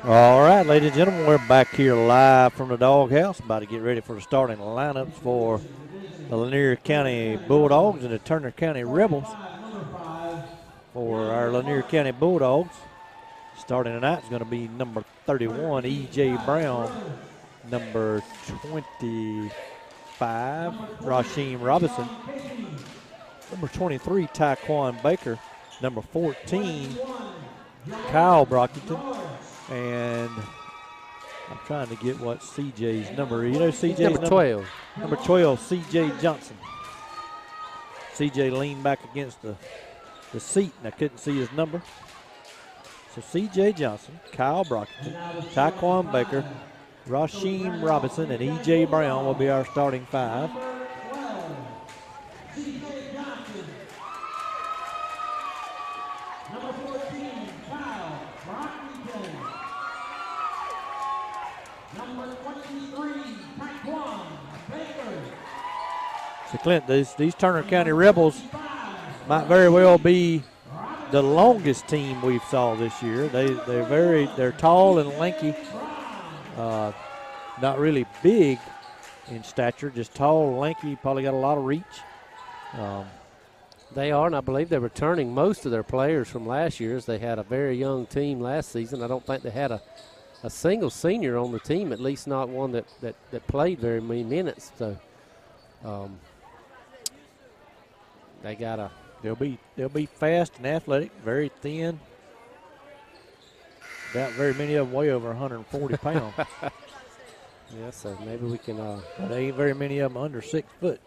All right, ladies and gentlemen, we're back here live from the doghouse, about to get ready for the starting lineups for the Lanier County Bulldogs and the Turner County Rebels. For our Lanier County Bulldogs, starting tonight is going to be number 31, E.J. Brown, number 25, Rasheem Robinson, number 23, Tyquan Baker, number 14, Kyle Brockington, and I'm trying to get what CJ's number is. You know CJ's number 12. Number 12, CJ Johnson. CJ leaned back against the seat, and I couldn't see his number. So CJ Johnson, Kyle Brockington, Tyquan Baker, Rasheem Robinson, and E.J. Brown will be our starting five. So Clint, these Turner County Rebels might very well be the longest team we've saw this year. They're tall and lanky, not really big in stature, just tall, lanky, probably got a lot of reach. They are, and I believe they're returning most of their players from last year's. They had a very young team last season. I don't think they had a single senior on the team, at least not one that played very many minutes. So they'll be fast and athletic, very thin. Doubt very many of them weigh over 140 pounds. Yeah, so maybe we can. There ain't very many of them under 6 foot.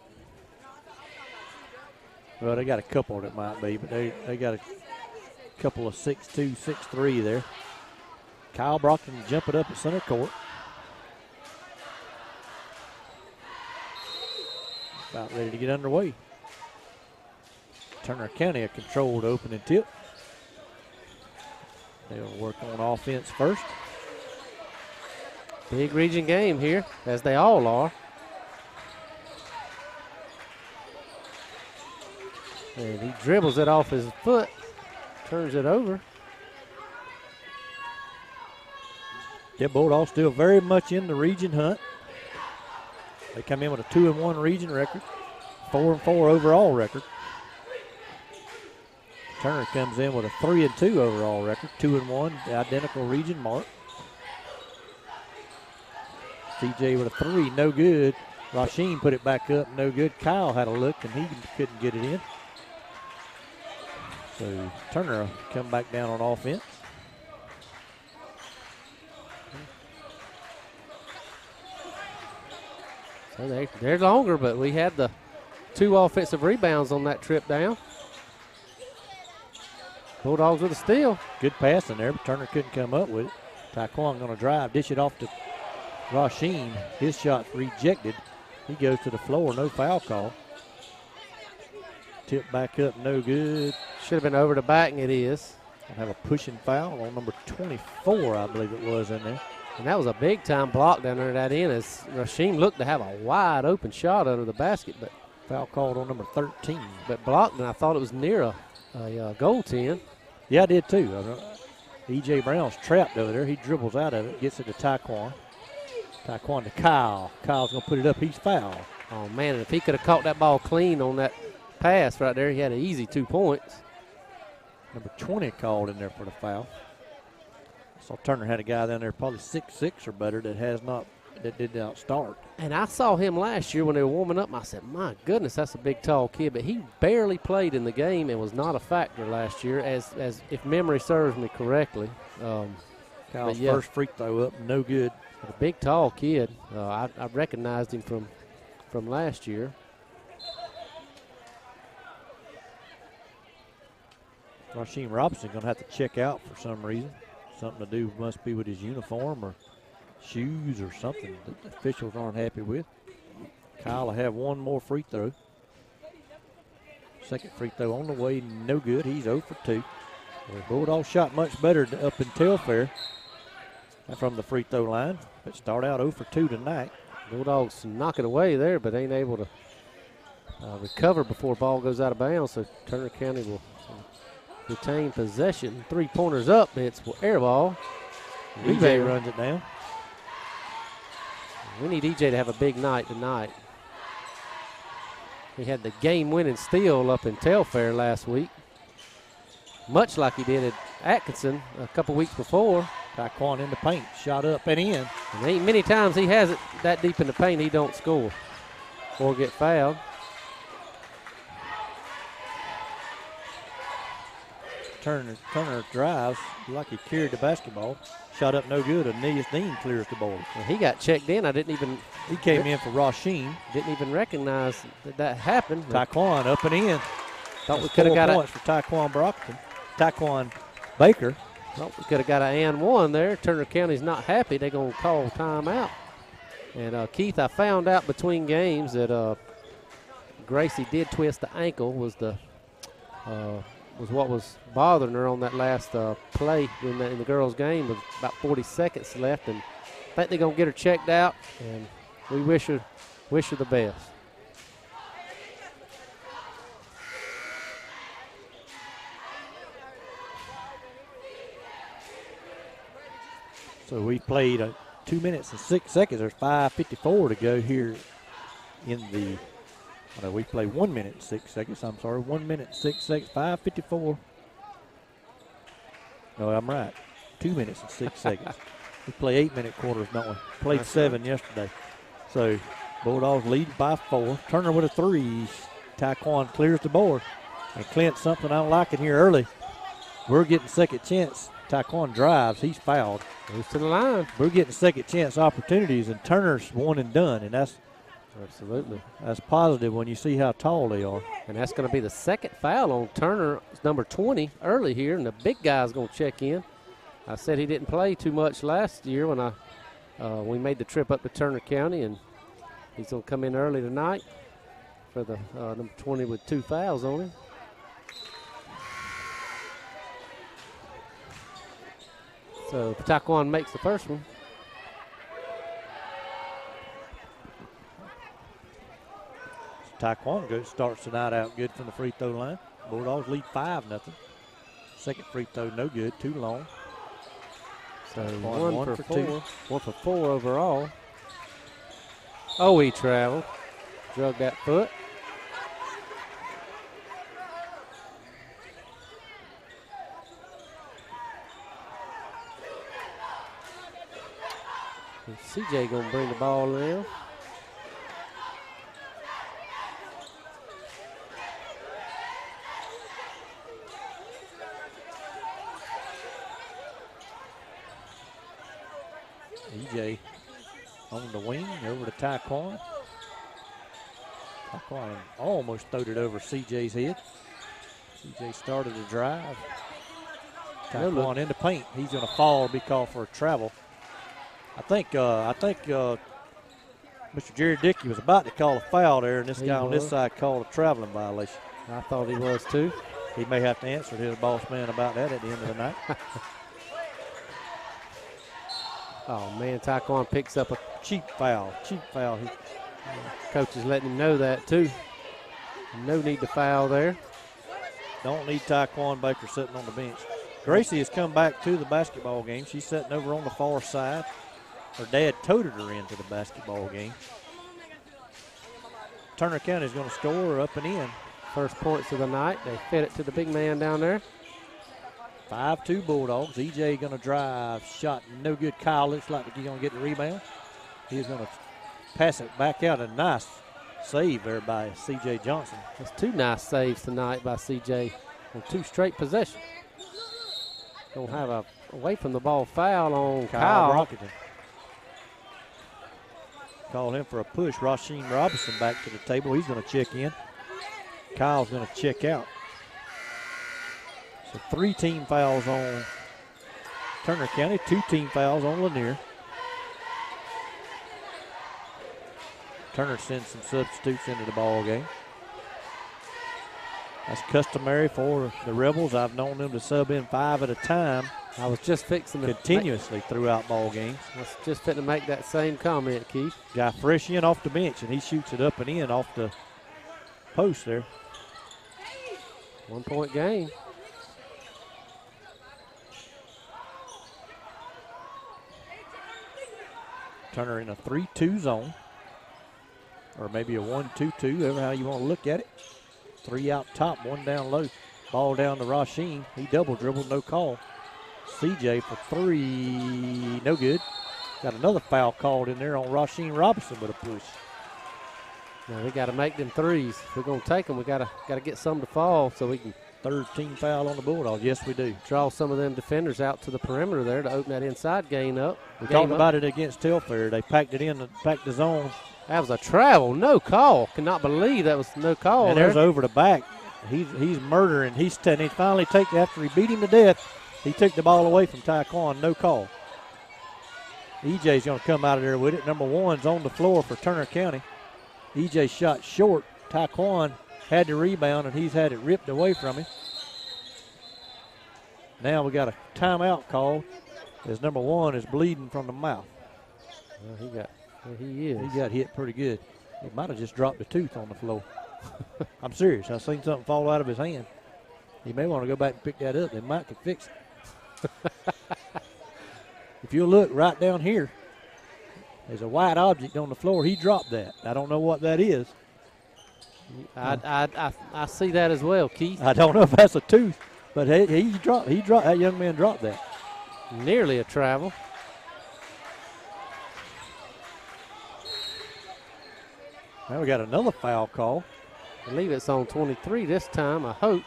Well, they got a couple that might be, but they got a couple of 6'2", 6'3" there. Kyle Brockton jumping up at center court. About ready to get underway. Turner County a controlled opening tip. They'll work on offense first. Big region game here, as they all are. And he dribbles it off his foot, turns it over. Yeah, Bulldogs still very much in the region hunt. They come in with a 2-1 region record, 4-4 overall record. Turner comes in with a 3-2 overall record, 2-1, the identical region mark. CJ with a 3, no good. Rasheem put it back up, no good. Kyle had a look, and he couldn't get it in. So Turner will come back down on offense. So they're longer, but we had the 2 offensive rebounds on that trip down. Bulldogs with a steal. Good pass in there, but Turner couldn't come up with it. Tyquan going to drive, dish it off to Rasheem. His shot's rejected. He goes to the floor, no foul call. Tip back up, no good. Should have been over the back, and it is. I'll have a pushing foul on number 24, I believe it was in there. And that was a big-time block down there at that end, as Rasheem looked to have a wide-open shot under the basket, but foul called on number 13. But blocked, and I thought it was near a goaltend. Yeah, I did too. E.J. Brown's trapped over there. He dribbles out of it, gets it to Tyquan. Tyquan to Kyle. Kyle's going to put it up. He's fouled. Oh, man, and if he could have caught that ball clean on that pass right there, he had an easy 2 points. Number 20 called in there for the foul. I saw Turner had a guy down there probably 6'6" or better that did not start. And I saw him last year when they were warming up. I said, my goodness, that's a big, tall kid. But he barely played in the game and was not a factor last year, as if memory serves me correctly. Kyle's first free throw up, no good. A big, tall kid. I recognized him from last year. Rasheem Robinson going to have to check out for some reason. Something to do must be with his uniform or shoes or something that the officials aren't happy with. Kyle will have one more free throw. Second free throw on the way, no good. He's 0 for 2. The Bulldogs shot much better up in Telfair from the free throw line, but start out 0 for 2 tonight. Bulldogs knock it away there, but ain't able to recover before the ball goes out of bounds, so Turner County will retain possession. 3-pointers up, it's air ball. EJ runs it down. We need EJ to have a big night tonight. He had the game-winning steal up in Telfair last week, much like he did at Atkinson a couple weeks before. Taquan in the paint, shot up and in. And ain't many times he has it that deep in the paint he don't score or get fouled. Turner drives like he carried the basketball. Shot up no good. Aeneas Dean clears the board. And he got checked in. He came in for Rasheen. Didn't even recognize that happened. Taquan up and in. Thought we could have got points for Taquan Baker. Thought we could have got an and one there. Turner County's not happy. They're going to call timeout. And Keith, I found out between games that Gracie did twist the ankle. Was what was bothering her on that last play in the girls' game with about 40 seconds left, and I think they're gonna get her checked out, and we wish her the best. So we played 2 minutes and 6 seconds. There's 5:54 to go here in the. We play 1 minute and 6 seconds. 1 minute and 6 seconds. 5:54. No, I'm right. 2 minutes and 6 seconds. We play 8-minute quarters, don't we? Played That's 7 right. yesterday. So Bulldogs lead by 4. Turner with a 3. Taquan clears the board. And Clint, something I'm liking here early. We're getting second chance. Taquan drives. He's fouled. Goes to the line. We're getting second chance opportunities, and Turner's one and done, and that's positive when you see how tall they are. And that's going to be the second foul on Turner. It's number 20 early here, and the big guy's going to check in. I said he didn't play too much last year when we made the trip up to Turner County, and he's going to come in early tonight for the number 20 with 2 fouls on him. So Taquan makes the first one. Taquan starts the night out good from the free throw line. Bulldogs lead 5-0. Second free throw no good, too long. So one for 2. 1 for 4 overall. Oh, he traveled. Drug that foot. And CJ gonna bring the ball now. EJ on the wing over to Taquan. Taquan almost throwed it over CJ's head. CJ started to drive. Taquan in the paint. He's going to fall, be called for a travel. I think Mr. Jerry Dickey was about to call a foul there, and this guy on this side called a traveling violation. I thought he was too. He may have to answer to his boss man about that at the end of the night. Oh, man, Taquan picks up a Cheap foul. coach is letting him know that too. No need to foul there. Don't need Taquan Baker sitting on the bench. Gracie has come back to the basketball game. She's sitting over on the far side. Her dad toted her into the basketball game. Turner County is going to score up and in. First points of the night. They fed it to the big man down there. 5-2 Bulldogs. EJ going to drive. Shot no good. Kyle looks like he's going to get the rebound. He's going to pass it back out. A nice save there by C.J. Johnson. That's 2 nice saves tonight by C.J. on 2 straight possessions. Going to have a away from the ball foul on Kyle. Brockington. Call him for a push. Rasheen Robinson back to the table. He's going to check in. Kyle's going to check out. So 3 team fouls on Turner County, 2 team fouls on Lanier. Turner sends some substitutes into the ball game. That's customary for the Rebels. I've known them to sub in 5 at a time. I was just fixing to continuously throughout ball games. I was just fitting to make that same comment, Keith. Guy fresh in off the bench, and he shoots it up and in off the post there. 1 point game. Turner in a 3-2 zone, or maybe a 1-2-2, however how you want to look at it. 3 out top, 1 down low. Ball down to Rasheen. He double dribbled, no call. CJ for 3, no good. Got another foul called in there on Rasheen Robinson with a push. Now we got to make them threes. If we're going to take them, we got to get some to fall so we can. Third team foul on the Bulldogs. Yes, we do. Draw some of them defenders out to the perimeter there to open that inside game up. We talked about it against Telfair. They packed it in, packed the zone. That was a travel, no call. Cannot believe that was no call. And there's over the back. He's murdering. He finally after he beat him to death, he took the ball away from Taekwon. No call. EJ's going to come out of there with it. Number 1's on the floor for Turner County. EJ shot short. Taekwon had the rebound, and he's had it ripped away from him. Now we got a timeout called as number 1 is bleeding from the mouth. Well, he is. He got hit pretty good. He might have just dropped a tooth on the floor. I'm serious. I seen something fall out of his hand. He may want to go back and pick that up. They might could fix it. If you look right down here, there's a white object on the floor. He dropped that. I don't know what that is. I see that as well, Keith. I don't know if that's a tooth, but he dropped. That young man dropped that. Nearly a travel. Now we got another foul call. I believe it's on 23 this time, I hope.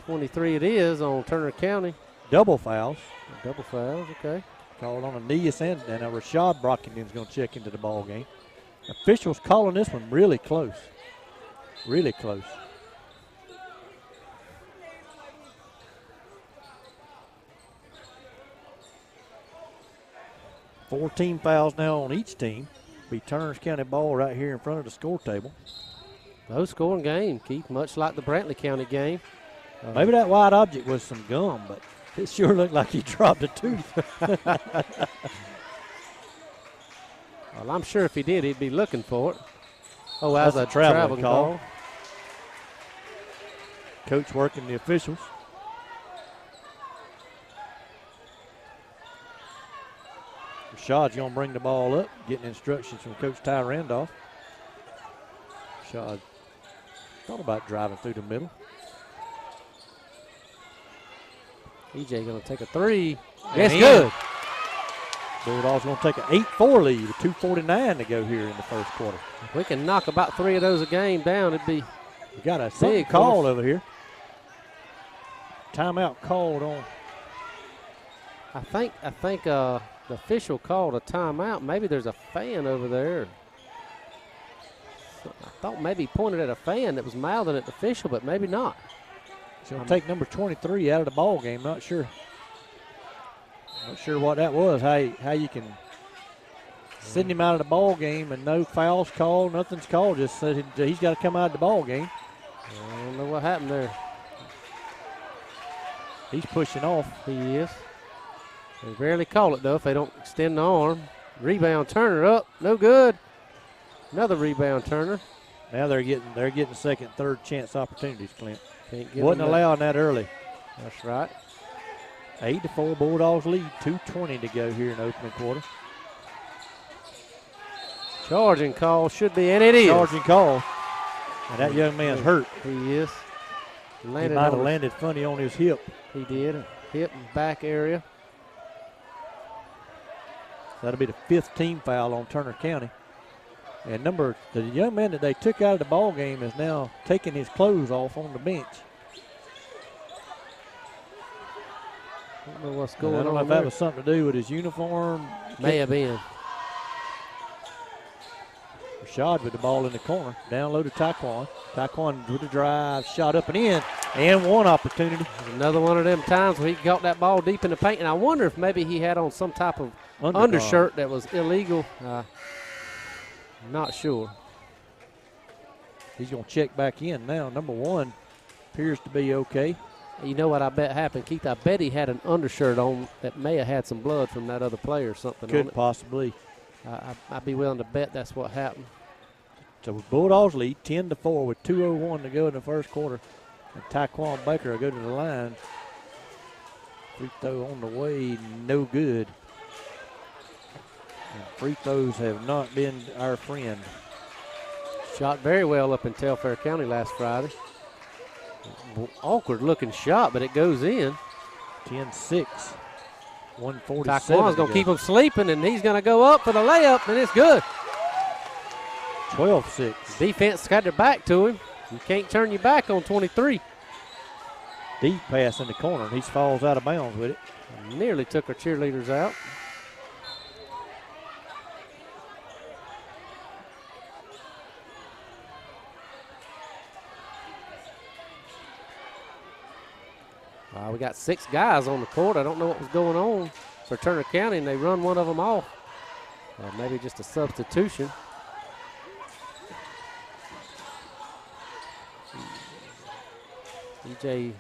23 it is on Turner County. Double fouls. Double fouls, okay. Called on Aeneas and Rashad Brockenden's going to check into the ball game. Officials calling this one really close. Really close. Four team fouls now on each team. Be Turner County ball right here in front of the score table. Low scoring game, Keith, much like the Brantley County game. Maybe that white object was some gum, but it sure looked like he dropped a tooth. Well, I'm sure if he did, he'd be looking for it. Oh, that's a travel call. Coach working the officials. Rashad's going to bring the ball up, getting instructions from Coach Ty Randolph. Rashad thought about driving through the middle. EJ going to take a 3. It's good. Bulldogs going to take an 8-4 lead with 2:49 to go here in the first quarter. If we can knock about 3 of those a game down, it'd be we got a big call over here. Timeout called on. I think the official called a timeout. Maybe there's a fan over there. I thought maybe he pointed at a fan that was mouthing at the official, but maybe not. He's going to take number 23 out of the ball game. Not sure what that was. How you can send him out of the ball game and no fouls called, nothing's called. Just said he's got to come out of the ball game. I don't know what happened there. He's pushing off. He is. They rarely call it though if they don't extend the arm. Rebound Turner up, no good. Another rebound Turner. Now they're getting second, third chance opportunities, Clint. Wasn't allowing that early. That's right. 8-4 Bulldogs lead. 2:20 to go here in the opening quarter. Charging call should be, and it is. Charging call. And that young man's hurt. He is. He might have landed funny on his hip. He did. Hip and back area. That'll be the 5th team foul on Turner County. And the young man that they took out of the ball game is now taking his clothes off on the bench. I don't know what's going on. I don't know if that was something to do with his uniform. May have been. Rashad with the ball in the corner. Down low to Taekwon. Taekwon with the drive, shot up and in, and one opportunity. Another one of them times where he got that ball deep in the paint, and I wonder if maybe he had on some type of undershirt that was illegal. Not sure. He's going to check back in now. Number 1 appears to be okay. You know what I bet happened, Keith? I bet he had an undershirt on that may have had some blood from that other player or something on it. Could possibly. I'd be willing to bet that's what happened. So Bulldogs lead 10-4 with 2:01 to go in the first quarter. And Taekwon Baker will go to the line. Free throw on the way, no good. And free throws have not been our friend. Shot very well up in Telfair County last Friday. Awkward looking shot, but it goes in. 10-6. 147. Taekwon's going to keep him sleeping, and he's going to go up for the layup, and it's good. 12-6. Defense got their back to him. You can't turn your back on 23. Deep pass in the corner, and he falls out of bounds with it. Nearly took our cheerleaders out. We got 6 guys on the court. I don't know what was going on for Turner County, and they run one of them off. Maybe just a substitution. CJ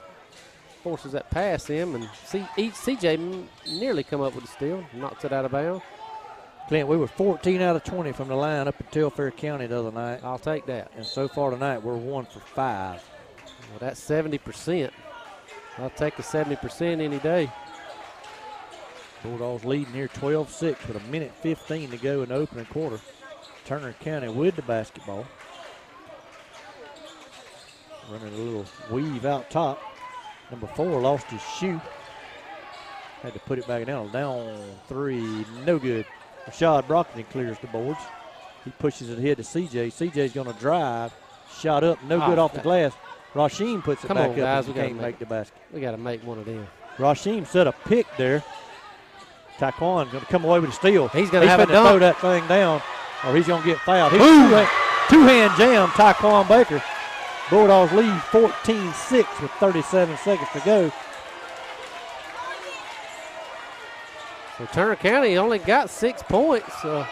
forces that pass in, and CJ nearly come up with a steal, knocks it out of bounds. Clint, we were 14 out of 20 from the line up at Telfair County the other night. I'll take that. And so far tonight, we're 1 for 5. Well, that's 70%. I'll take the 70% any day. Bulldogs leading here 12-6 with 1:15 to go in the opening quarter. Turner County with the basketball. Running a little weave out top. Number 4 lost his shoe. Had to put it back down. Down 3, no good. Rashad Brockton clears the boards. He pushes it ahead to CJ. CJ's going to drive. Shot up, no good off the glass. Rasheem puts it back up, guys, and can't make the basket. We got to make one of them. Rasheem set a pick there. Taekwon's going to come away with a steal. He's going to have a throw dunk. that thing down, or he's going to get fouled. Two-hand jam, Taekwon Baker. Bulldogs lead 14-6 with 37 seconds to go. So Turner County only got 6 points. There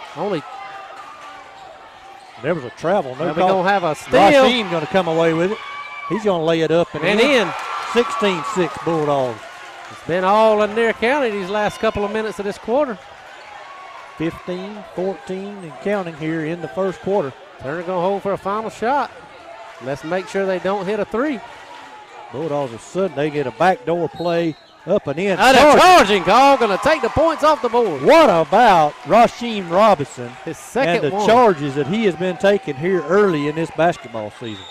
was a travel. We're going to have a steal. Rasheem going to come away with it. He's going to lay it up and in. 16-6 Bulldogs. It's been all Lanier County these last couple of minutes of this quarter. 15, 14, and counting here in the first quarter. Turner going to hold for a final shot. Let's make sure they don't hit a 3. Bulldogs are sudden. They get a backdoor play up and in. They're charging call. Going to take the points off the board. What about Rasheem Robinson his second and the one. charges that he has been taking here early in this basketball season?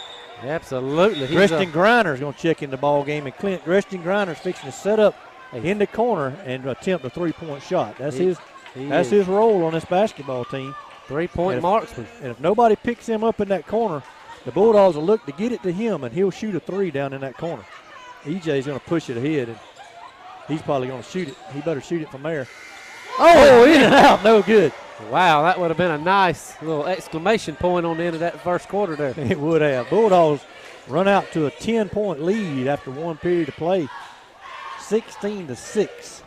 Absolutely. Gresham Griner's going to check in the ball game, and Clint Gresham Griner's fixing to set up in the corner and attempt a 3-point shot. That's his role on this basketball team. 3-point marksman. And if nobody picks him up in that corner, the Bulldogs will look to get it to him, and he'll shoot a 3 down in that corner. EJ's going to push it ahead, and he's probably going to shoot it. He better shoot it from there. Oh, in and out, no good. Wow, that would have been a nice little exclamation point on the end of that first quarter there. It would have. Bulldogs run out to a 10-point lead after one period of play, 16-6.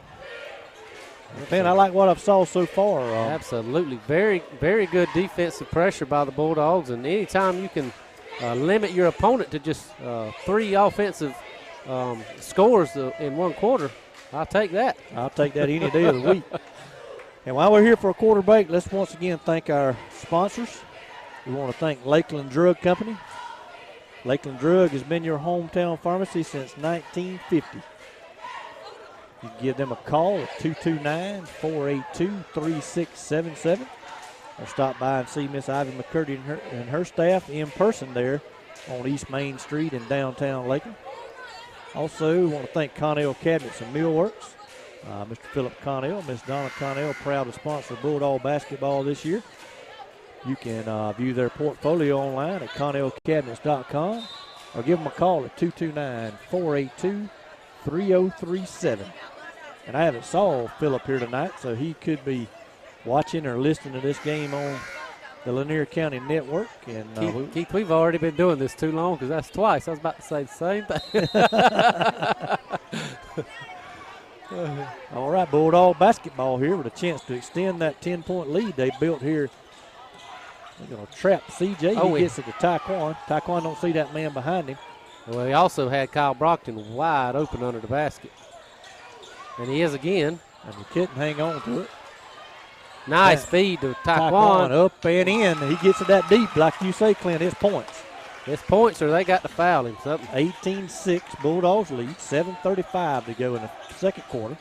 Man, I like what I've saw so far. Absolutely. Very, very good defensive pressure by the Bulldogs, and anytime you can limit your opponent to just 3 offensive scores in one quarter, I'll take that. I'll take that any day of the week. And while we're here for a quarter break, let's once again thank our sponsors. We want to thank Lakeland Drug Company. Lakeland Drug has been your hometown pharmacy since 1950. You can give them a call at 229-482-3677 or stop by and see Miss Ivy McCurdy and her staff in person there on East Main Street in downtown Lakeland. Also, we want to thank Connell Cabinets and Millworks. Mr. Philip Connell, Miss Donna Connell, proud to sponsor Bulldog basketball this year. You can view their portfolio online at ConnellCabinets.com or give them a call at 229-482-3037. And I haven't saw Philip here tonight, so he could be watching or listening to this game on the Lanier County Network. And Keith, we've already been doing this too long because that's twice. I was about to say the same thing. All right, Bulldog basketball here with a chance to extend that 10-point lead they built here. They're going to trap CJ. He gets it to Taekwon. Taekwon don't see that man behind him. Well, he also had Kyle Brockton wide open under the basket. And he is again. And he couldn't hang on to it. Nice feed to Taekwon. Up and in. He gets it that deep. Like you say, Clint, it's points. It's points or they got to foul him something. 18-6, Bulldogs lead. 7:35 to go in the second quarter.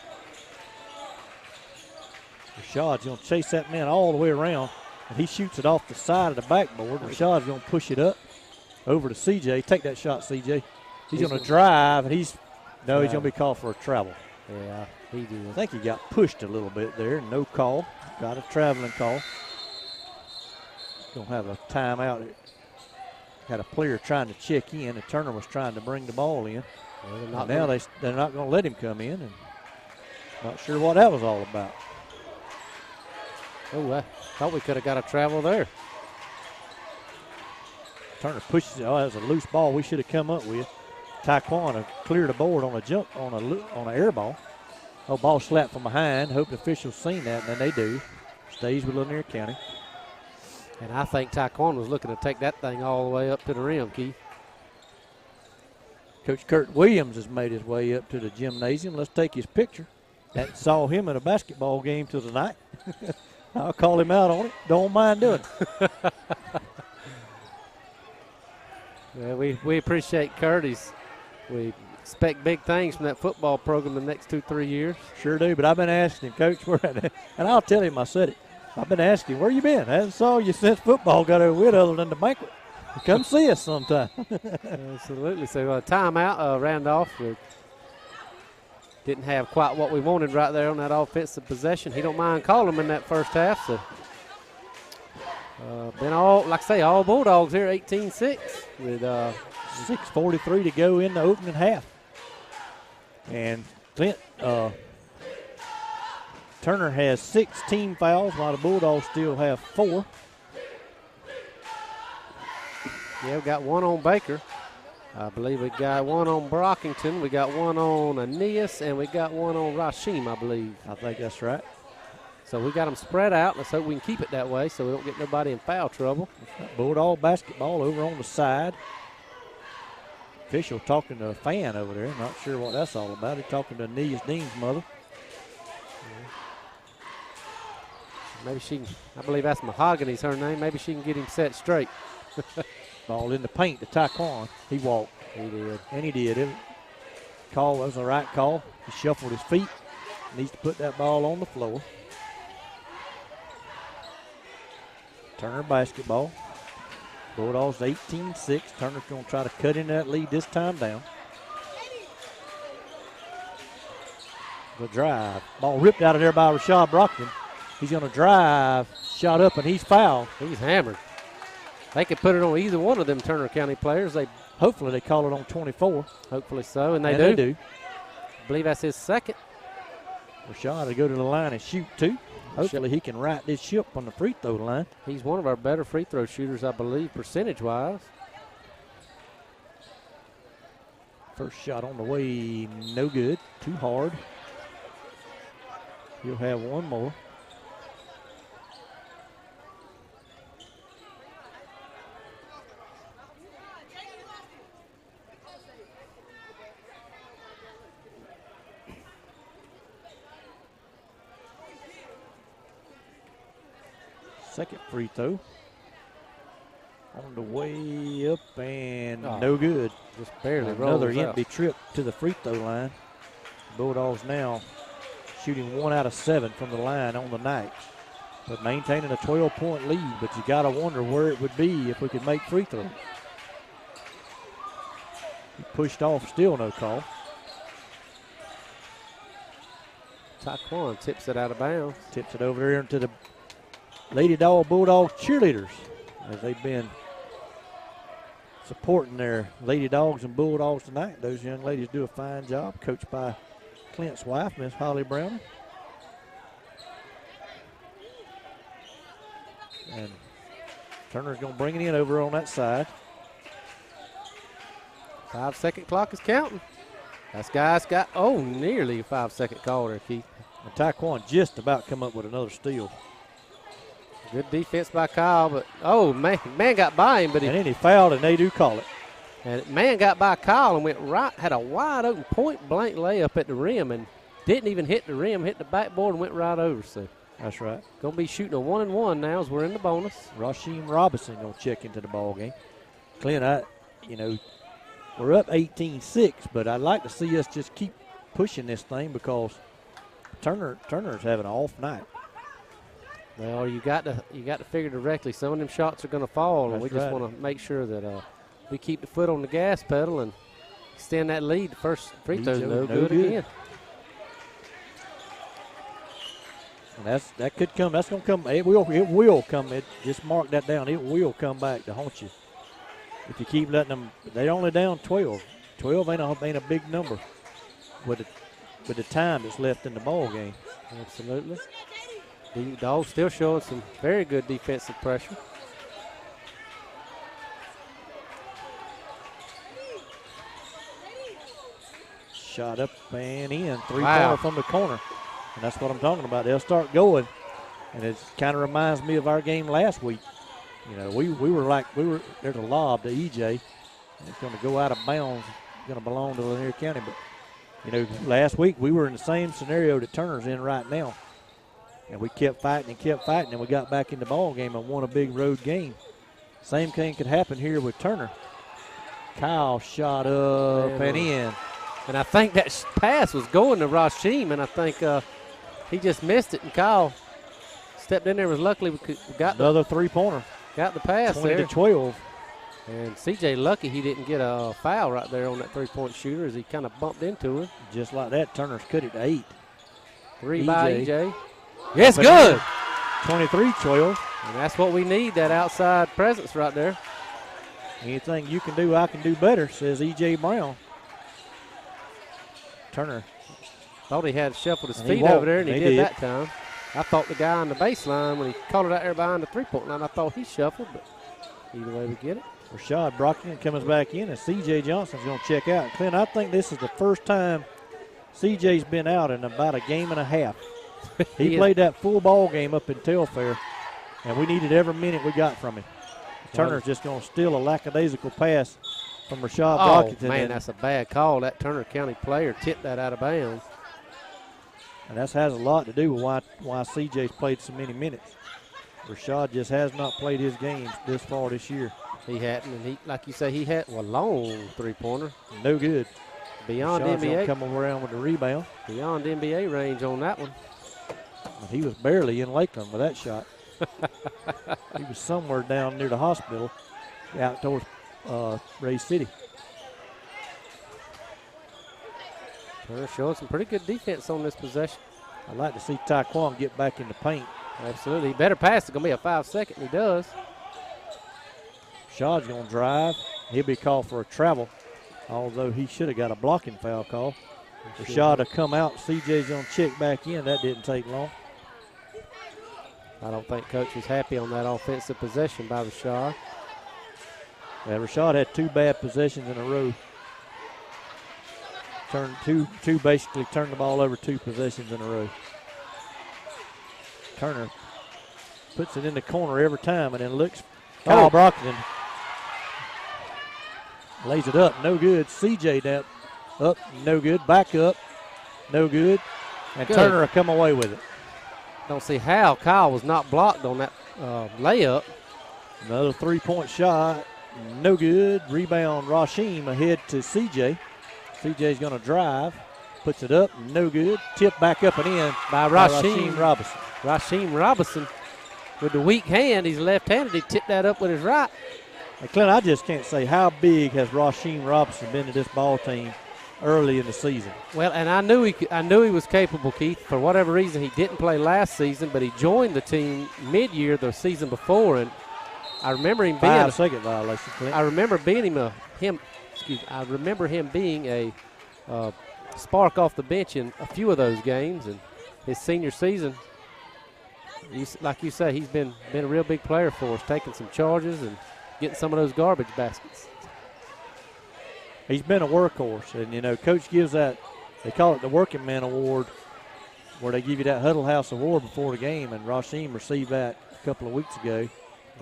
Rashad's going to chase that man all the way around, and he shoots it off the side of the backboard. Rashad's going to push it up over to CJ. Take that shot, CJ. He's going to drive, and he's going to be called for a travel. Yeah, he did. I think he got pushed a little bit there. No call. Got a traveling call. Going to have a timeout. Had a player trying to check in, and Turner was trying to bring the ball in. Well, they're not going to let him come in, and not sure what that was all about. Oh, I thought we could have got a travel there. Turner pushes it. Oh, that was a loose ball we should have come up with. Taekwon cleared the board on a jump on an air ball. Oh, ball slapped from behind. Hope the officials seen that, and then they do. Stays with Lanier County. And I think Taekwon was looking to take that thing all the way up to the rim, Keith. Coach Kurt Williams has made his way up to the gymnasium. Let's take his picture. That saw him in a basketball game till tonight. I'll call him out on it. Don't mind doing it. Yeah, we appreciate Curtis. We expect big things from that football program the next 2-3 years. Sure do, but I've been asking him, Coach, and I'll tell him I said it. I've been asking him, where you been? I haven't saw you since football got over with other than the banquet. Come see us sometime. Absolutely. So timeout, Randolph. Didn't have quite what we wanted right there on that offensive possession. He don't mind calling them in that first half. So been all Bulldogs here, 18-6 with 6:43 to go in the opening half. And Clint Turner has 6 team fouls while the Bulldogs still have 4. Yeah, we got one on Baker. I believe we got one on Brockington. We got one on Aeneas, and we got one on Rashim, I believe. I think that's right. So we got them spread out. Let's hope we can keep it that way so we don't get nobody in foul trouble. Bulldog basketball over on the side. Official talking to a fan over there. Not sure what that's all about. He's talking to Aeneas Dean's mother. Maybe she can, I believe that's Mahogany's her name. Maybe she can get him set straight. Ball in the paint to Taekwon. He walked. He did. And he did. Call was the right call. He shuffled his feet. Needs to put that ball on the floor. Turner basketball. Bulldogs 18-6. Turner's going to try to cut into that lead this time down. The drive. Ball ripped out of there by Rashad Brockton. He's going to drive. Shot up, and he's fouled. He's hammered. They could put it on either one of them Turner County players. Hopefully they call it on 24. Hopefully so, and they do. I believe that's his second. Rashad will go to the line and shoot 2. Hopefully he can right this ship on the free throw line. He's one of our better free throw shooters, I believe, percentage-wise. First shot on the way, no good. Too hard. He'll have one more. Second free throw. On the way up and no good. Just barely Another rolls empty out. trip to the free throw line. Bulldogs now shooting 1 out of 7 from the line on the night. But maintaining a 12-point lead, but you got to wonder where it would be if we could make free throws. He pushed off, still no call. Taekwon tips it out of bounds. Tips it over there into the Lady Dog Bulldogs cheerleaders as they've been supporting their Lady Dogs and Bulldogs tonight. Those young ladies do a fine job, coached by Clint's wife, Miss Holly Brown. And Turner's going to bring it in over on that side. 5-second clock is counting. That's guys got, nearly a 5-second call there, Keith. And Taekwon just about come up with another steal. Good defense by Kyle, but, man got by him. And then he fouled, and they do call it. And man got by Kyle and went right, had a wide open point-blank layup at the rim and didn't even hit the rim, hit the backboard and went right over. So that's right. Going to be shooting a 1-and-1 now as we're in the bonus. Rashim Robinson going to check into the ball game. Clint, we're up 18-6, but I'd like to see us just keep pushing this thing because Turner's having an off night. Well, you got to figure directly. Some of them shots are going to fall, and we just want to make sure that we keep the foot on the gas pedal and extend that lead. The first free throw's no good again. And that could come. That's going to come. It will come. Just mark that down. It will come back to haunt you. If you keep letting them, they're only down 12. 12 ain't a big number with the time that's left in the ball game. Absolutely. The Dogs still showing some very good defensive pressure. Shot up and in. Three-pointer from the corner. And that's what I'm talking about. They'll start going. And it kind of reminds me of our game last week. You know, we were there's a lob to EJ. And it's going to go out of bounds. It's going to belong to Lanier County. But, you know, last week we were in the same scenario that Turner's in right now. And we kept fighting, and we got back in the ball game and won a big road game. Same thing could happen here with Turner. Kyle shot up and in. And I think that pass was going to Rashim, and I think he just missed it. And Kyle stepped in there. Was luckily we got another three-pointer. Got the pass 20 there. to 12. And CJ lucky he didn't get a foul right there on that three-point shooter as he kind of bumped into him. Just like that, Turner's cut it to 8. 3 by EJ. Yes, good. 23-12. And that's what we need, that outside presence right there. Anything you can do, I can do better, says E.J. Brown. Turner. Thought he had shuffled his feet over there, and he did that time. I thought the guy on the baseline, when he caught it out there behind the three-point line, I thought he shuffled, but either way we get it. Rashad Brockton comes back in, and C.J. Johnson's going to check out. Clint, I think this is the first time C.J.'s been out in about a game and a half. He played that full ball game up in Telfair, and we needed every minute we got from him. Turner's just going to steal a lackadaisical pass from Rashad Brockton. Oh, man, that's a bad call. That Turner County player tipped that out of bounds. And that has a lot to do with why CJ's played so many minutes. Rashad just has not played his games this far this year. He hadn't, and like you say, he had a long three-pointer. No good. Beyond Rashad's NBA. Coming around with the rebound. Beyond NBA range on that one. And he was barely in Lakeland with that shot. He was somewhere down near the hospital out towards Ray City. Turner showing some pretty good defense on this possession. I'd like to see Taekwon get back in the paint. Absolutely. He better pass. It's going to be a 5-second. He does. Rashad's going to drive. He'll be called for a travel, although he should have got a blocking foul call. Rashad will come out. CJ's going to check back in. That didn't take long. I don't think Coach was happy on that offensive possession by Rashad. Yeah, Rashad had 2 bad possessions in a row. Basically turned the ball over 2 possessions in a row. Turner puts it in the corner every time and then looks. Kyle Brockton lays it up. No good. CJ down. Up. No good. Back up. No good. And good. Turner will come away with it. Don't see how Kyle was not blocked on that layup. Another 3-point shot. No good. Rebound Rashim ahead to CJ. CJ's going to drive. Puts it up. No good. Tip back up and in by Rashim Robinson. Rashim Robinson with the weak hand. He's left-handed. He tipped that up with his right. Hey, Clint, I just can't say how big has Rashim Robinson been to this ball team early in the season. Well, and I knew he was capable, Keith. For whatever reason, he didn't play last season, but he joined the team mid-year the season before, and I remember him being 5-second violation, Clint. I remember him being a spark off the bench in a few of those games, and his senior season, like you say, he's been a real big player for us, taking some charges and getting some of those garbage baskets. He's been a workhorse, and, you know, Coach gives that, they call it the Working Man Award, where they give you that Huddle House Award before the game, and Rashim received that a couple of weeks ago.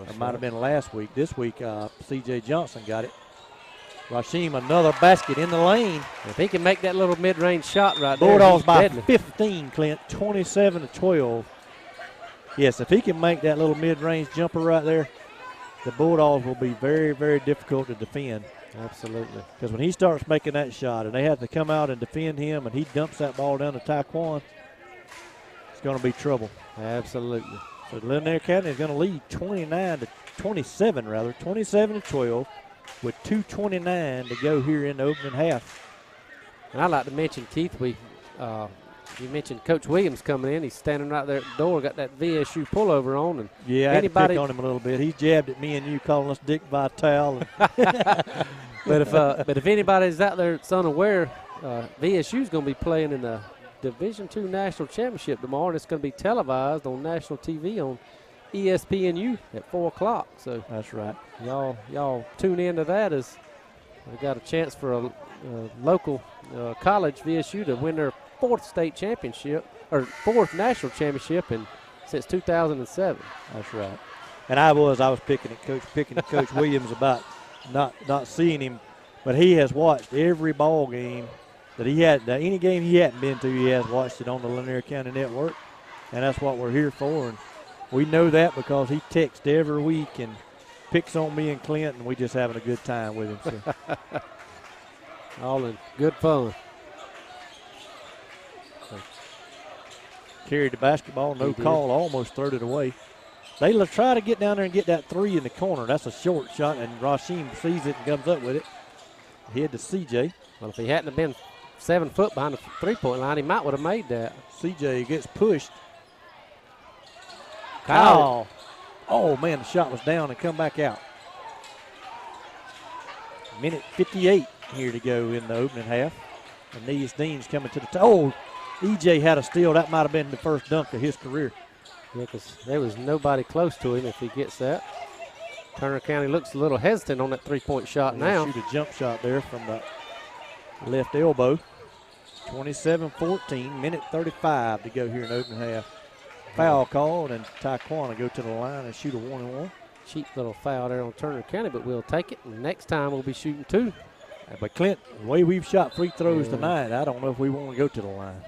It might have been last week. This week, C.J. Johnson got it. Rashim, another basket in the lane. If he can make that little mid-range shot right there, Bulldogs by 15, Clint, 27-12. Yes, if he can make that little mid-range jumper right there, the Bulldogs will be very, very difficult to defend. Absolutely. Because when he starts making that shot and they have to come out and defend him and he dumps that ball down to Taekwon, it's going to be trouble. Absolutely. So Lanier County is going to lead 27-12, with 2:29 to go here in the opening half. And I'd like to mention, Keith, you mentioned Coach Williams coming in. He's standing right there at the door, got that VSU pullover on. And yeah, I had to pick on him a little bit. He jabbed at me and you, calling us Dick Vitale. But if anybody's out there that's unaware, VSU's going to be playing in the Division II National Championship tomorrow, and it's going to be televised on national TV on ESPNU at 4 o'clock. So that's right. Y'all tune into that as we got a chance for a local college, VSU, to win their 4th state championship, or 4th national championship since 2007. That's right. And I was picking at Coach Williams about not seeing him, but he has watched every ball game that he had. Any game he hadn't been to, he has watched it on the Lanier County Network, and that's what we're here for. And we know that because he texts every week and picks on me and Clint, and we just having a good time with him. So. All in good fun. Carried the basketball, no call, almost threw it away. They try to get down there and get that 3 in the corner. That's a short shot, and Rashim sees it and comes up with it. Head to CJ. Well, if he hadn't have been 7 foot behind the three-point line, he might would have made that. CJ gets pushed. Kyle. Oh, man, the shot was down and come back out. Minute 58 here to go in the opening half. Aeneas Dean's coming to the top. Oh, EJ had a steal. That might have been the first dunk of his career. Yeah, because there was nobody close to him if he gets that. Turner County looks a little hesitant on that three-point shot now. Shoot a jump shot there from the left elbow. 27-14, minute 35 to go here in the opening half. Foul called, and Taekwondo go to the line and shoot a 1-and-1. Cheap little foul there on Turner County, but we'll take it. And next time we'll be shooting 2. But Clint, the way we've shot free throws tonight, I don't know if we want to go to the line.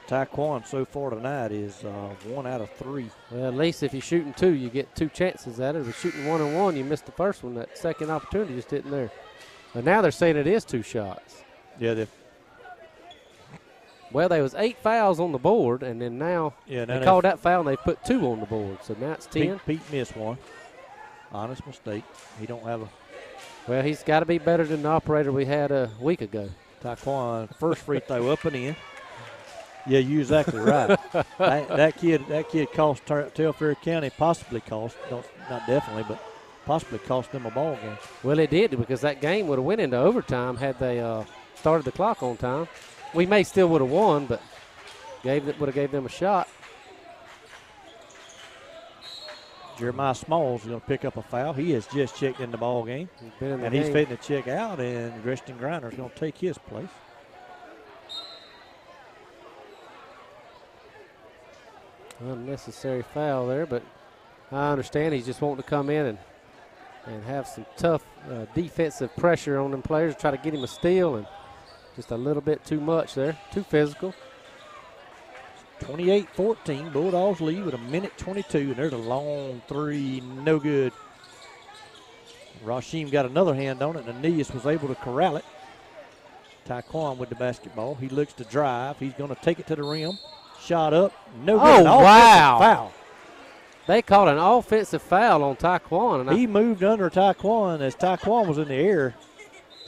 Taekwondo so far tonight is 1 out of 3. Well, at least if you're shooting 2, you get 2 chances at it. If you're shooting 1-on-1, you missed the first one. That second opportunity just isn't there. But now they're saying it is 2 shots. Yeah. Well, there was 8 fouls on the board, and then now they called that foul, and they put 2 on the board. So now it's 10. Pete missed one. Honest mistake. He don't have a. Well, he's got to be better than the operator we had a week ago. Taekwondo, first free throw up and in. Yeah, you're exactly right. that kid cost Telfair County, possibly cost, not definitely, but possibly cost them a ball game. Well, it did, because that game would have went into overtime had they started the clock on time. We may still would have won, but would have gave them a shot. Jeremiah Smalls is going to pick up a foul. He has just checked in the ball game. He's fitting to check out, and Gresham Griner is going to take his place. Unnecessary foul there, but I understand he's just wanting to come in and have some tough defensive pressure on them players, try to get him a steal, and just a little bit too much there, too physical. 28-14, Bulldogs lead with a minute 22, and there's a long 3, no good. Rashim got another hand on it, and Aeneas was able to corral it. Taekwondo with the basketball. He looks to drive. He's going to take it to the rim. Shot up, no good. Oh, wow. Foul. They called an offensive foul on Taekwondo. He moved under Taekwondo as Taekwondo was in the air.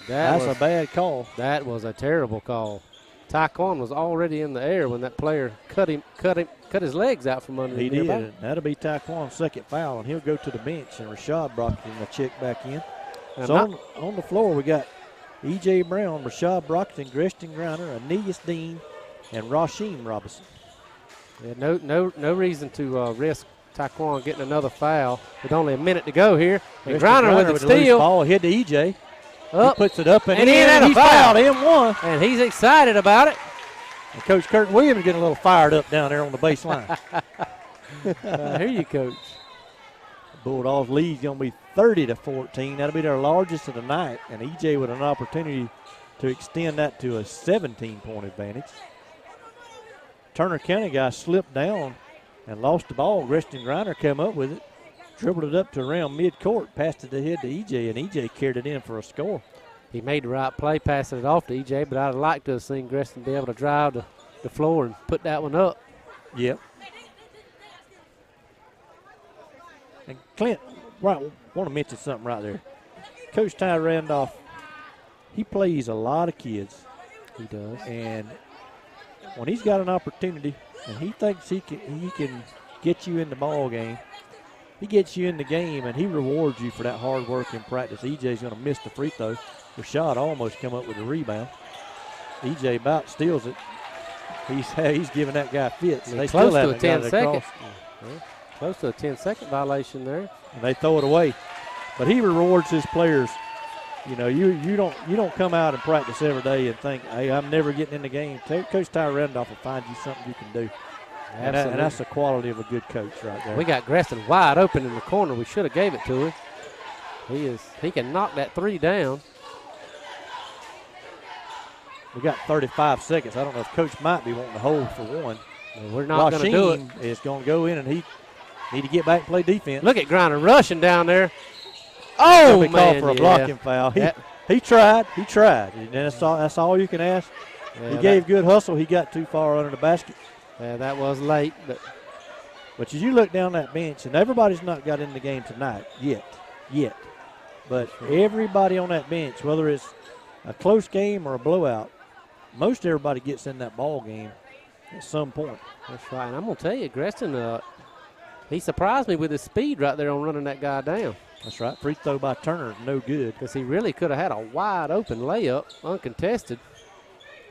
That's a bad call. That was a terrible call. Taekwondo was already in the air when that player cut his legs out from under him. He did. That'll be Taekwondo's second foul, and he'll go to the bench, and Rashad Brockton will check back in. So on the floor, we got E.J. Brown, Rashad Brockton, Gresham Griner, Aeneas Dean, and Rashim Robinson. Yeah, no reason to risk Taekwondo getting another foul with only a minute to go here. And Griner with the steal. Ball hit to E.J. Up. He puts it up and in, and he's fouled him one. And he's excited about it. And Coach Curtin Williams getting a little fired up down there on the baseline. I hear you, Coach. Bulldogs lead going to be 30-14. That'll be their largest of the night. And E.J. with an opportunity to extend that to a 17-point advantage. Turner County guy slipped down and lost the ball. Gresham Griner came up with it, dribbled it up to around midcourt, passed it ahead to E.J., and E.J. carried it in for a score. He made the right play passing it off to E.J., but I'd like to have seen Gresham be able to drive the floor and put that one up. Yep. And Clint, right, want to mention something right there. Coach Ty Randolph, he plays a lot of kids. He does. And when he's got an opportunity and he thinks he can get you in the ball game, he gets you in the game and he rewards you for that hard work in practice. EJ's going to miss the free throw. Rashad almost come up with a rebound. EJ about steals it. He's giving that guy fits. They close still to a 10-second. Yeah. Close to a 10-second violation there. And they throw it away. But he rewards his players. You know, you don't come out and practice every day and think, hey, I'm never getting in the game. Coach Ty Randolph will find you something you can do. And that's the quality of a good coach right there. We got Greston wide open in the corner. We should have gave it to him. He can knock that three down. We got 35 seconds. I don't know if Coach might be wanting to hold for one. Well, we're not going to do it. Is going to go in, and he need to get back and play defense. Look at Griner rushing down there. Oh, man, called for a blocking foul. He tried. And that's all you can ask. Yeah, he gave good hustle. He got too far under the basket. Yeah, that was late. But as you look down that bench, and everybody's not got in the game tonight yet. But everybody on that bench, whether it's a close game or a blowout, most everybody gets in that ball game at some point. That's right. And I'm going to tell you, Greston, he surprised me with his speed right there on running that guy down. That's right. Free throw by Turner is no good. Because he really could have had a wide open layup, uncontested.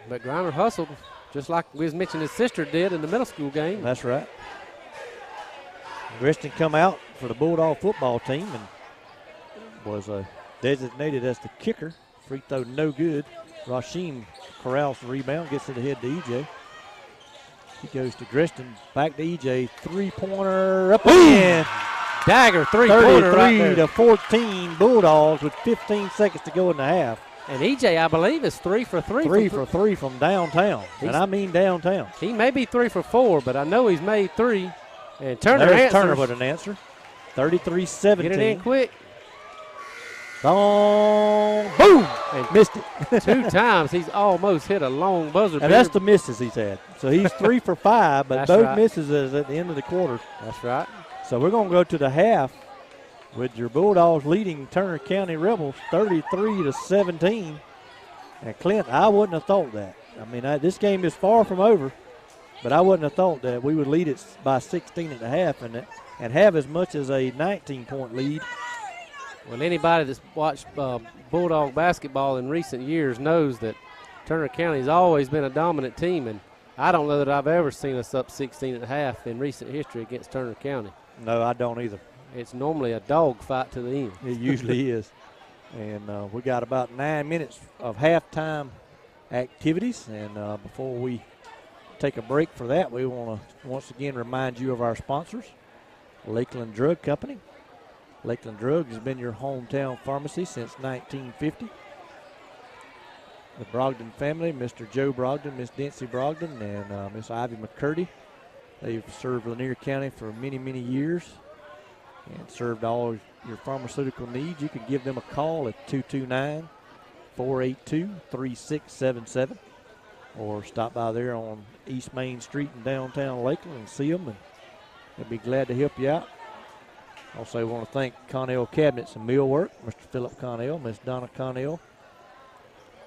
But Griner hustled, just like we was mentioning his sister did in the middle school game. That's right. Greston come out for the Bulldog football team and was designated as the kicker. Free throw no good. Rasheem corrals the rebound, gets it ahead to EJ. He goes to Greston, back to EJ, three-pointer up and dagger three-pointer right there. 33-14 Bulldogs with 15 seconds to go in the half. And EJ, I believe, is 3 for 3. 3 for 3 from downtown, and I mean downtown. He may be 3 for 4, but I know he's made 3. And Turner answers. Turner with an answer. 33-17. Get it in quick. Boom! And missed it. 2 times he's almost hit a long buzzer. And that's the misses he's had. So he's 3 for 5, but both right. misses is at the end of the quarter. That's right. So we're going to go to the half with your Bulldogs leading Turner County Rebels 33-17. And Clint, I wouldn't have thought that. I mean, this game is far from over, but I wouldn't have thought that we would lead it by 16 at the half and have as much as a 19-point lead. Well, anybody that's watched Bulldog basketball in recent years knows that Turner County has always been a dominant team, and I don't know that I've ever seen us up 16 at the half in recent history against Turner County. No, I don't either. It's normally a dog fight to the end. It usually is. And we got about 9 minutes of halftime activities, and before we take a break for that, we want to once again remind you of our sponsors, Lakeland Drug Company. Lakeland Drug has been your hometown pharmacy since 1950. The Brogdon family, Mr. Joe Brogdon, Miss Dancy Brogdon, and Miss Ivy McCurdy. They've served Lanier County for many, many years and served all your pharmaceutical needs. You can give them a call at 229-482-3677 or stop by there on East Main Street in downtown Lakeland and see them, and they'll be glad to help you out. Also want to thank Connell Cabinets and Millworks, Mr. Philip Connell, Miss Donna Connell.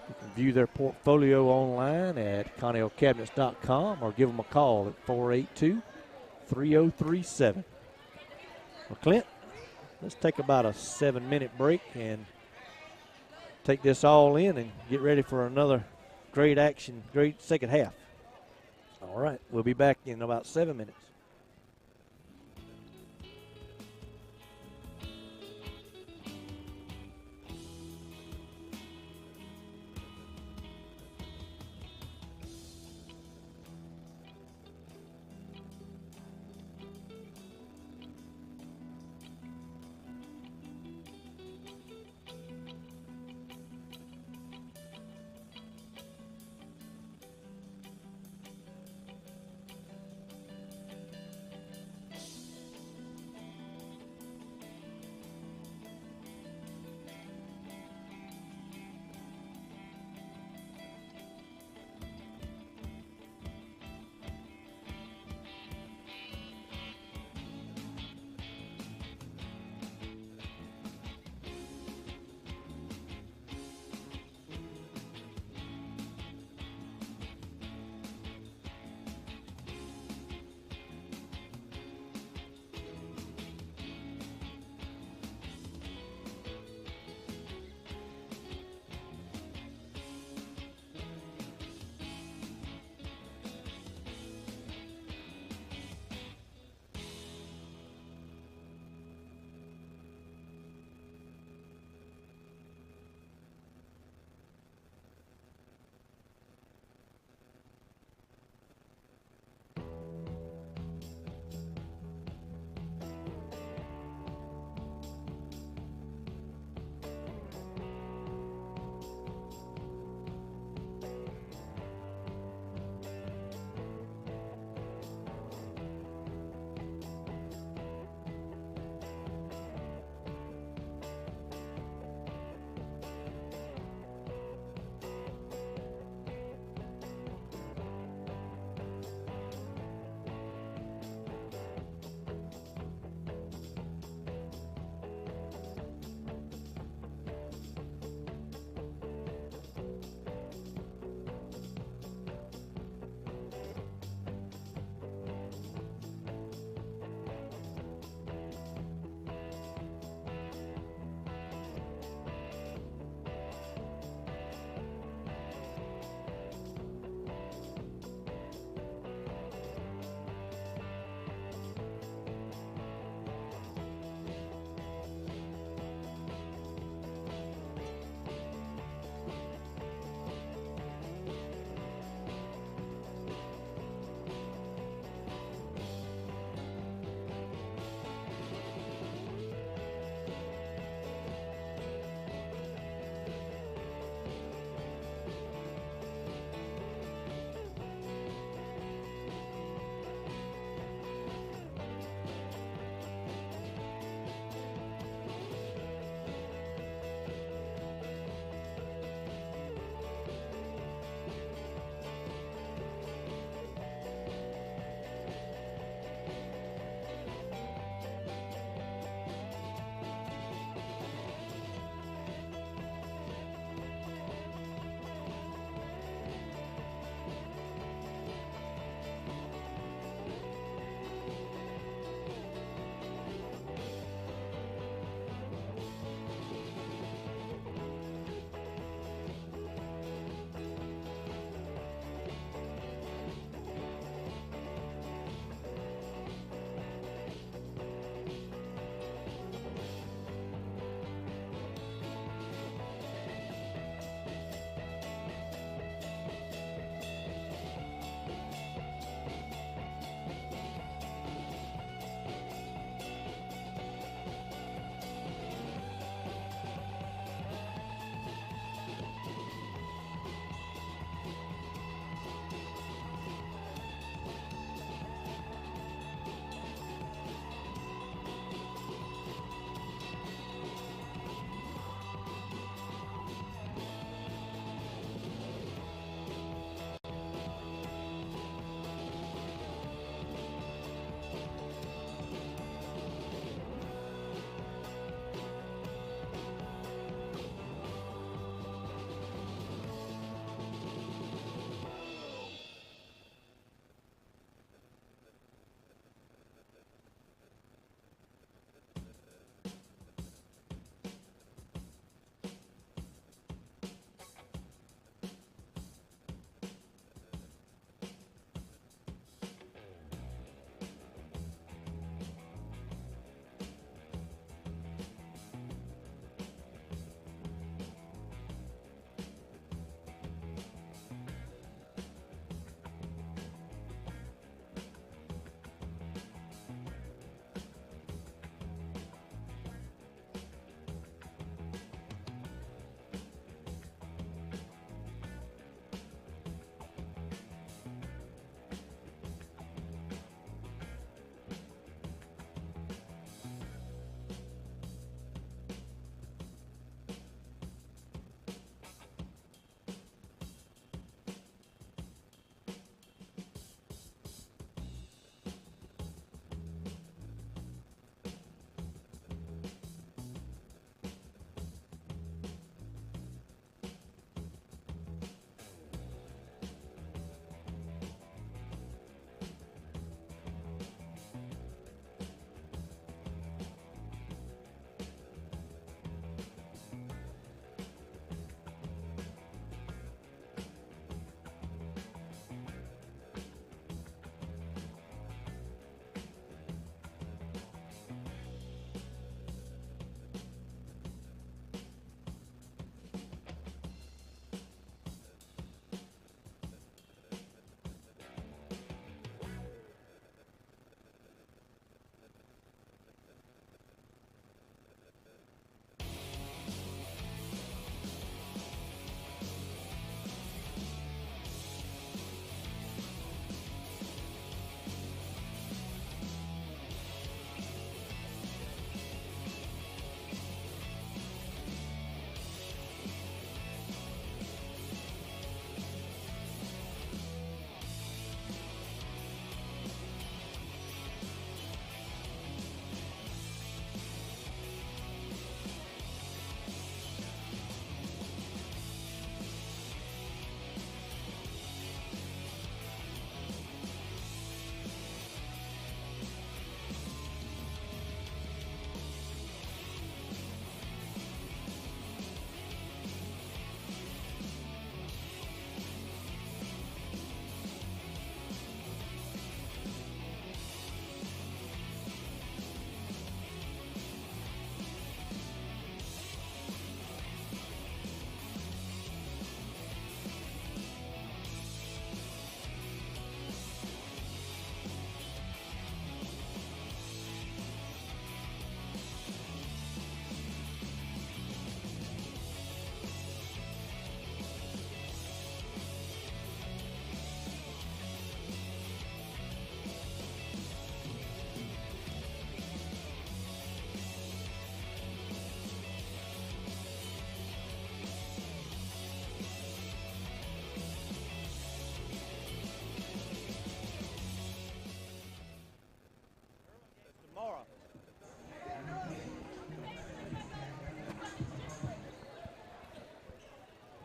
You can view their portfolio online at connellcabinets.com or give them a call at 482-3037. Well, Clint, let's take about a 7-minute break and take this all in and get ready for another great action, great second half. All right, we'll be back in about 7 minutes.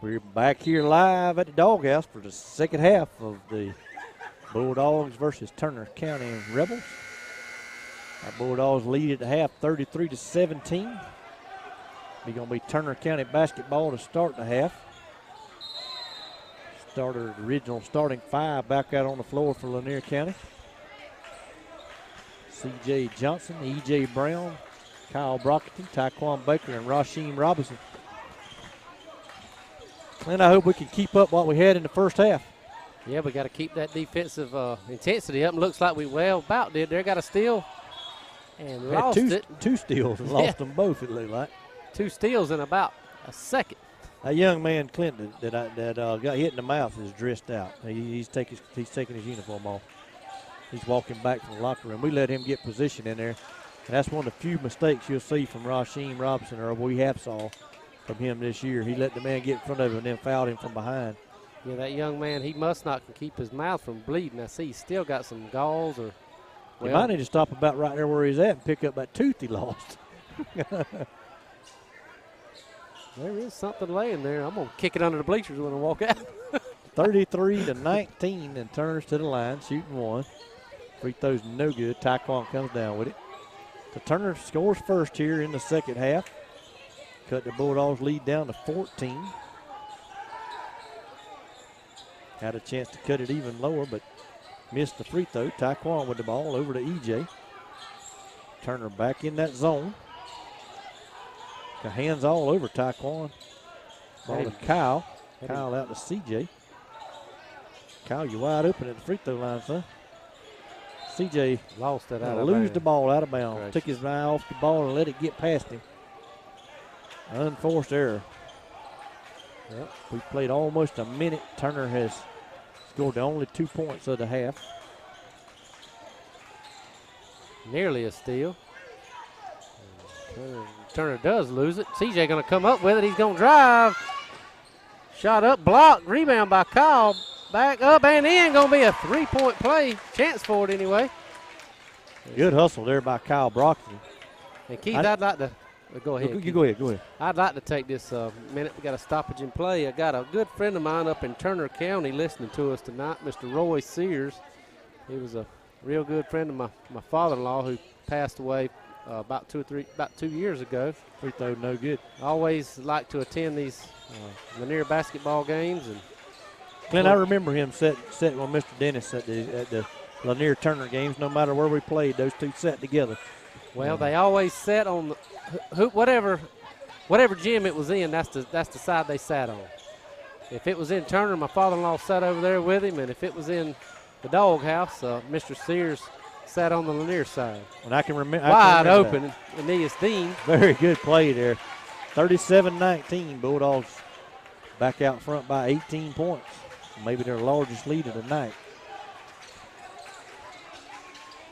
We're back here live at the Doghouse for the second half of the Bulldogs versus Turner County Rebels. Our Bulldogs lead at the half 33-17. It's going to be Turner County basketball to start the half. Original starting five back out on the floor for Lanier County. C.J. Johnson, E.J. Brown, Kyle Brockington, Tyquan Baker, and Rasheem Robinson. And I hope we can keep up what we had in the first half. Yeah, we got to keep that defensive intensity up. And looks like we about did there. Got a steal and lost it. Two steals and lost them both, it looked like. 2 steals in about a second. That young man, Clinton, that got hit in the mouth is dressed out. He's taking his uniform off. He's walking back from the locker room. We let him get position in there. And that's one of the few mistakes you'll see from Rasheem Robinson, or we have saw from him this year. He let the man get in front of him and then fouled him from behind. Yeah, that young man, he must not can keep his mouth from bleeding. I see he's still got some galls. Or he might need to stop about right there where he's at and pick up that tooth he lost. There is something laying there. I'm going to kick it under the bleachers when I walk out. 33-19 and Turner's to the line, shooting one. Free throw's no good. Tyquan comes down with it. So Turner scores first here in the second half. Cut the Bulldogs lead down to 14. Had a chance to cut it even lower, but missed the free throw. Tyquan with the ball over to E.J. Turner back in that zone. Got hands all over Tyquan. Ball to Kyle. Kyle out to C.J. Kyle, you wide open at the free throw line, son. C.J. lost it out of lose bounds. the ball out of bounds. Gracious. Took his eye off the ball and let it get past him. Unforced error. Yep. We played almost a minute. Turner has scored the only 2 points of the half. Nearly a steal. Turner does lose it. CJ going to come up with it. He's going to drive. Shot up, blocked, rebound by Kyle. Back up and in. Going to be a 3-point play. Chance for it anyway. Good hustle there by Kyle Brockton. And Keith, I'd like to go ahead. You go ahead. I'd like to take this minute. We got a stoppage in play. I got a good friend of mine up in Turner County listening to us tonight, Mr. Roy Sears. He was a real good friend of my father-in-law who passed away about 2 years ago. Free throw no good. I always like to attend these Lanier basketball games. And Glenn, I remember him sitting with Mr. Dennis at the Lanier Turner games. No matter where we played, those two sat together. Well, they always sat on whatever gym it was in. That's the side they sat on. If it was in Turner, my father-in-law sat over there with him, and if it was in the Doghouse, Mr. Sears sat on the Lanier side. And I can remember wide open, Aeneas Dean. Very good play there. 37-19, Bulldogs back out front by 18 points. Maybe their largest lead of the night.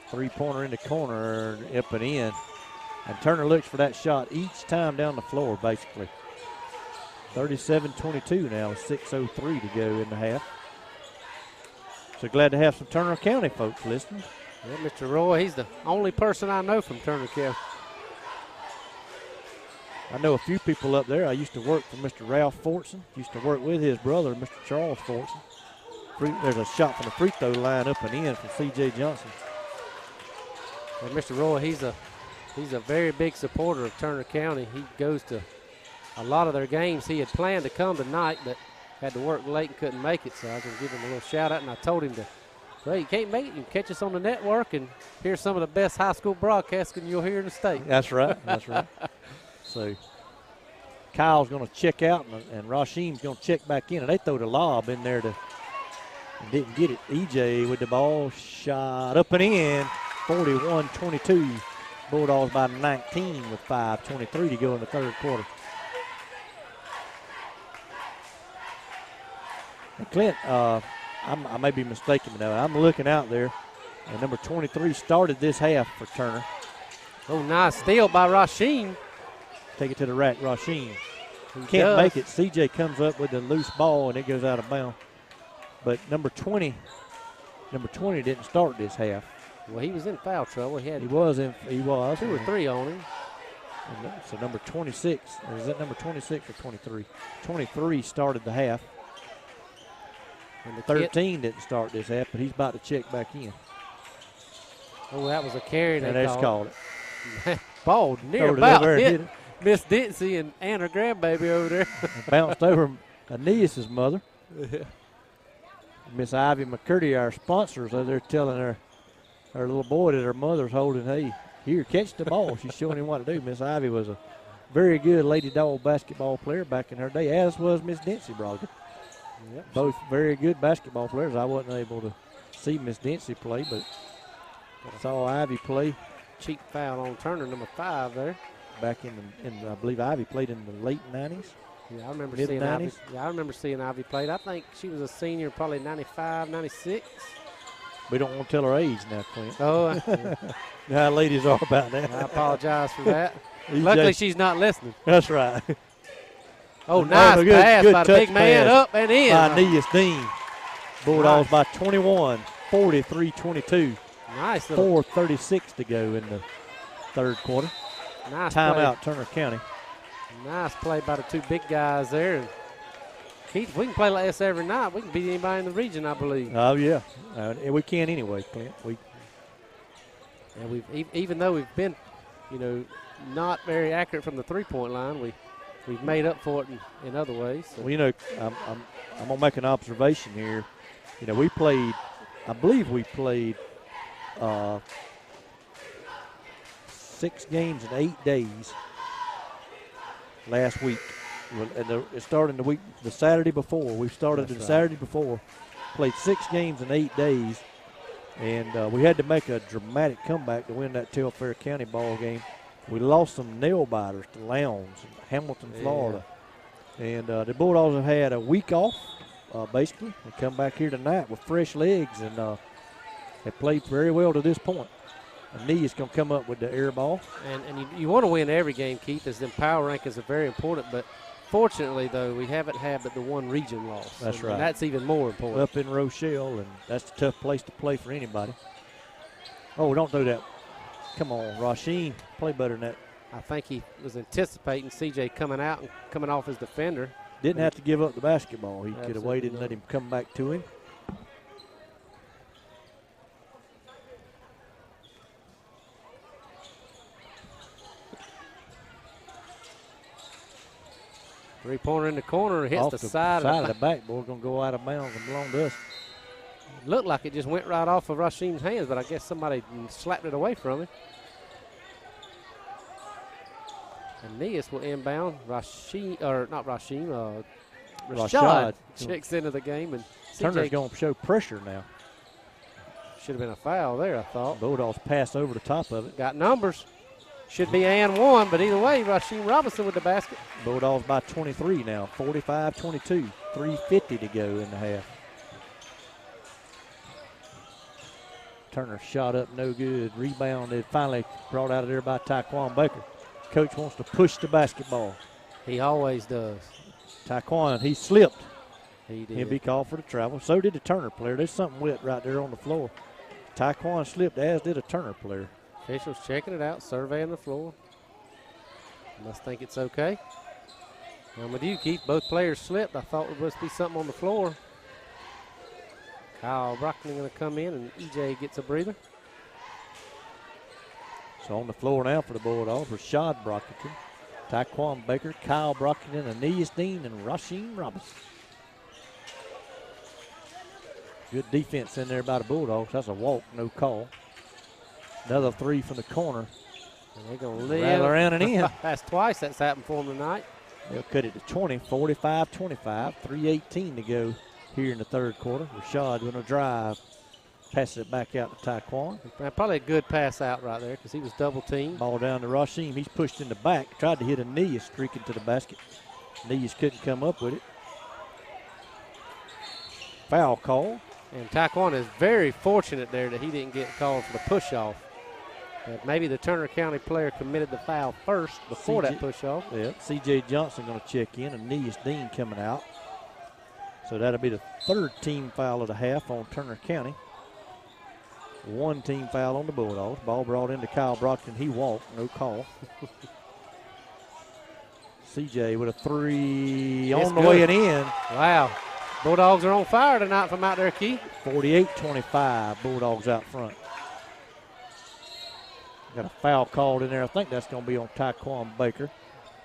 Three-pointer in the corner, up and in. And Turner looks for that shot each time down the floor, basically. 37-22 now, 6:03 to go in the half. So glad to have some Turner County folks listening. Yeah, Mr. Roy, he's the only person I know from Turner County. I know a few people up there. I used to work for Mr. Ralph Fortson. Used to work with his brother, Mr. Charles Fortson. There's a shot from the free throw line up and in from C.J. Johnson. And Mr. Roy, he's a very big supporter of Turner County. He goes to a lot of their games. He had planned to come tonight, but had to work late and couldn't make it. So I was going to give him a little shout out, and I told him well, you can't make it. You can catch us on the network and hear some of the best high school broadcasting you'll hear in the state. That's right. That's right. So Kyle's going to check out, and Rasheem's going to check back in. And they throw the lob in there and didn't get it. EJ with the ball, shot up and in, 41-22. Bulldogs by 19 with 5:23 to go in the third quarter. And Clint, I may be mistaken, but I'm looking out there, and number 23 started this half for Turner. Oh, nice steal by Rasheem. Take it to the rack, Rasheem. Can't make it. CJ comes up with the loose ball, and it goes out of bounds. But number 20 didn't start this half. Well, he was in foul trouble. He was 2 or 3 on him. So number 26, or is that number 26 or 23? 23 started the half. And the 13 didn't start this half, but he's about to check back in. Oh, that was a carry. And they called it. Ball near Throwed it about over hit and Miss Ditsy and her grandbaby over there. Bounced over Aeneas's mother. Miss Ivy McCurdy, our sponsors, they're telling her little boy that her mother's holding, hey, here, catch the ball. She's showing him what to do. Miss Ivy was a very good lady dog basketball player back in her day, as was Miss Dempsey Brogdon. Yep. Both very good basketball players. I wasn't able to see Miss Dempsey play, but I saw Ivy play. Cheap foul on Turner, number 5 there. Back in I believe Ivy played in the late 90s. Yeah, I remember Mid seeing Ivy. 90s. Yeah, I remember seeing Ivy played. I think she was a senior, probably 95, 96. We don't want to tell her age now, Clint. Oh, You know how ladies are about that. I apologize for that. EJ. Luckily, she's not listening. That's right. Oh, nice pass by the big man, up and in. By Aeneas Dean. Bulldogs by 21, 43-22. Nice little 4:36 to go in the third quarter. nice Timeout, play. Turner County. Nice play by the 2 big guys there. And Keith, if we can play like this every night, we can beat anybody in the region, I believe. Oh, yeah. And we can anyway, Clint. And we've even though we've been, not very accurate from the 3-point line, we've made up for it in other ways. So. Well, I'm going to make an observation here. We played, I believe we played 6 games in 8 days last week. And it started the Saturday before. We started the Saturday before, played 6 games in 8 days, and we had to make a dramatic comeback to win that Telfair County ball game. We lost some nail biters to Lowndes in Hamilton, Florida. And the Bulldogs have had a week off, basically. They come back here tonight with fresh legs and have played very well to this point. And knee is going to come up with the air ball. And you want to win every game, Keith, as the power rankings are very important. But fortunately, though, we haven't had but the one region loss. That's right. And that's even more important. Up in Rochelle, and that's a tough place to play for anybody. Oh, don't do that. Come on, Rasheen, play better than that. I think he was anticipating CJ coming out and coming off his defender. Didn't have to give up the basketball. He could have waited and not. let him come back to him. Three-pointer in the corner, hits Off the side of the backboard, going to go out of bounds and belong to us. Looked like it just went right off of Rasheen's hands, but I guess somebody slapped it away from him. And Nias will inbound. Rashad checks into the game. And Turner's going to show pressure now. Should have been a foul there, I thought. Bulldogs pass over the top of it. Got numbers. Should be and 1, but either way, Rasheen Robinson with the basket. Bulldogs by 23 now, 45-22, 3:50 to go in the half. Turner shot up, no good. Rebounded, finally brought out of there by Taquan Baker. Coach wants to push the basketball. He always does. Taquan, he slipped. He did. He'll be called for the travel. So did the Turner player. There's something wet right there on the floor. Taquan slipped, as did a Turner player. Officials checking it out, surveying the floor. Must think it's okay. I'm with you, Keith. Both players slipped. I thought there must be something on the floor. Kyle Brockton going to come in, and EJ gets a breather. So on the floor now for the Bulldogs, Rashad Brockington, Taquan Baker, Kyle Brockington, Aeneas Dean, and Rasheen Robinson. Good defense in there by the Bulldogs. That's a walk, no call. Another 3 from the corner. And they're going to rattle around and in. That's twice that's happened for them tonight. They'll cut it to 20, 45-25, 3:18 to go here in the third quarter. Rashad going to drive, passes it back out to Taquan. Probably a good pass out right there because he was double teamed. Ball down to Rasheen. He's pushed in the back, tried to hit Aeneas streaking to the basket. Aeneas couldn't come up with it. Foul call. And Taquan is very fortunate there that he didn't get called for the push-off. Maybe the Turner County player committed the foul first before that push-off. Yeah, C.J. Johnson going to check in, and Aeneas Dean coming out. So that'll be the third team foul of the half on Turner County. One team foul on the Bulldogs. Ball brought into Kyle Brockton. He walked, no call. CJ with a three on the way and in. Wow. Bulldogs are on fire tonight from out there, Keith. 48-25, Bulldogs out front. Got a foul called in there. I think that's going to be on Taquan Baker.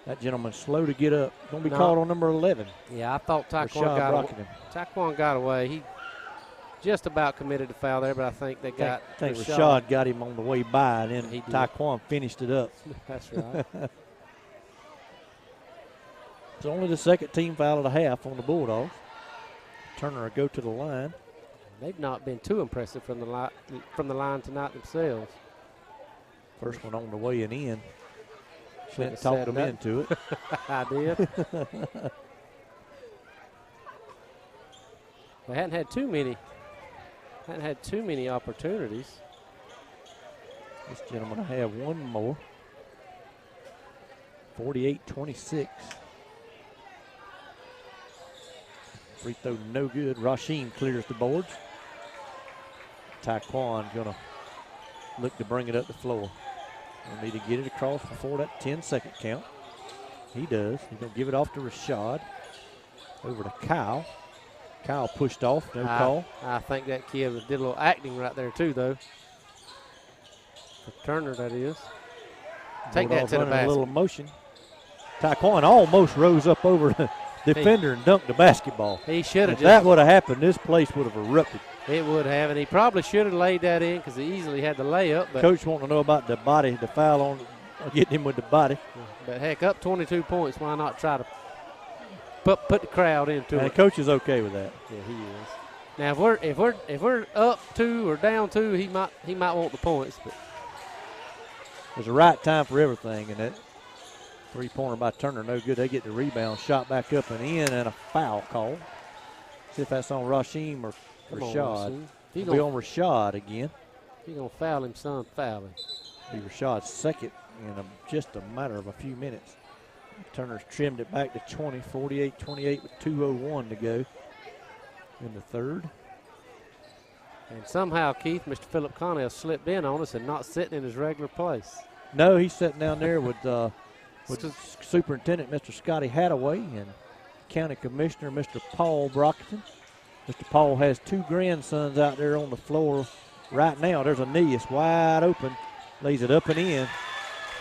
That gentleman's slow to get up. Going to be called on number 11. Yeah, I thought Taquan got away. He just about committed the foul there, but I think they got I think Rashad got him on the way by, and then Taquan finished it up. That's right. It's only the second team foul of the half on the Bulldogs. Turner will go to the line. They've not been too impressive from the line tonight themselves. First one on the way and in. Flint talked them into it. I did. They hadn't had too many opportunities. This gentleman will have one more. 48-26. Free throw no good. Rasheen clears the boards. Taquan gonna look to bring it up the floor. We'll need to get it across before that 10-second count. He does. He's going to give it off to Rashad. Over to Kyle. Kyle pushed off. No call. I think that kid did a little acting right there, too, though. For Turner, that is. Take that to the basket. A little motion. Taquan almost rose up over the defender and dunked the basketball. He should have. If that would have happened, this place would have erupted. It would have, and he probably should have laid that in because he easily had the layup. But Coach wanting to know about the body, the foul on getting him with the body. But heck, up 22 points, why not try to put the crowd into it? The coach is okay with that. Yeah, he is. Now if we're up 2 or down 2, he might want the points. But there's a right time for everything, and that three-pointer by Turner no good. They get the rebound, shot back up and in, and a foul call. See if that's on Rasheem or Rashad. He'll be on Rashad again. If you're going to foul him, son, foul him. Be Rashad's second in just a matter of a few minutes. Turner's trimmed it back to 20, 48-28 with 2:01 to go in the third. And somehow, Keith, Mr. Philip Connell slipped in on us and not sitting in his regular place. No, he's sitting down there with Superintendent Mr. Scotty Hadaway and County Commissioner Mr. Paul Brockton. Mr. Paul has 2 grandsons out there on the floor right now. There's a knee. It's wide open. Lays it up and in.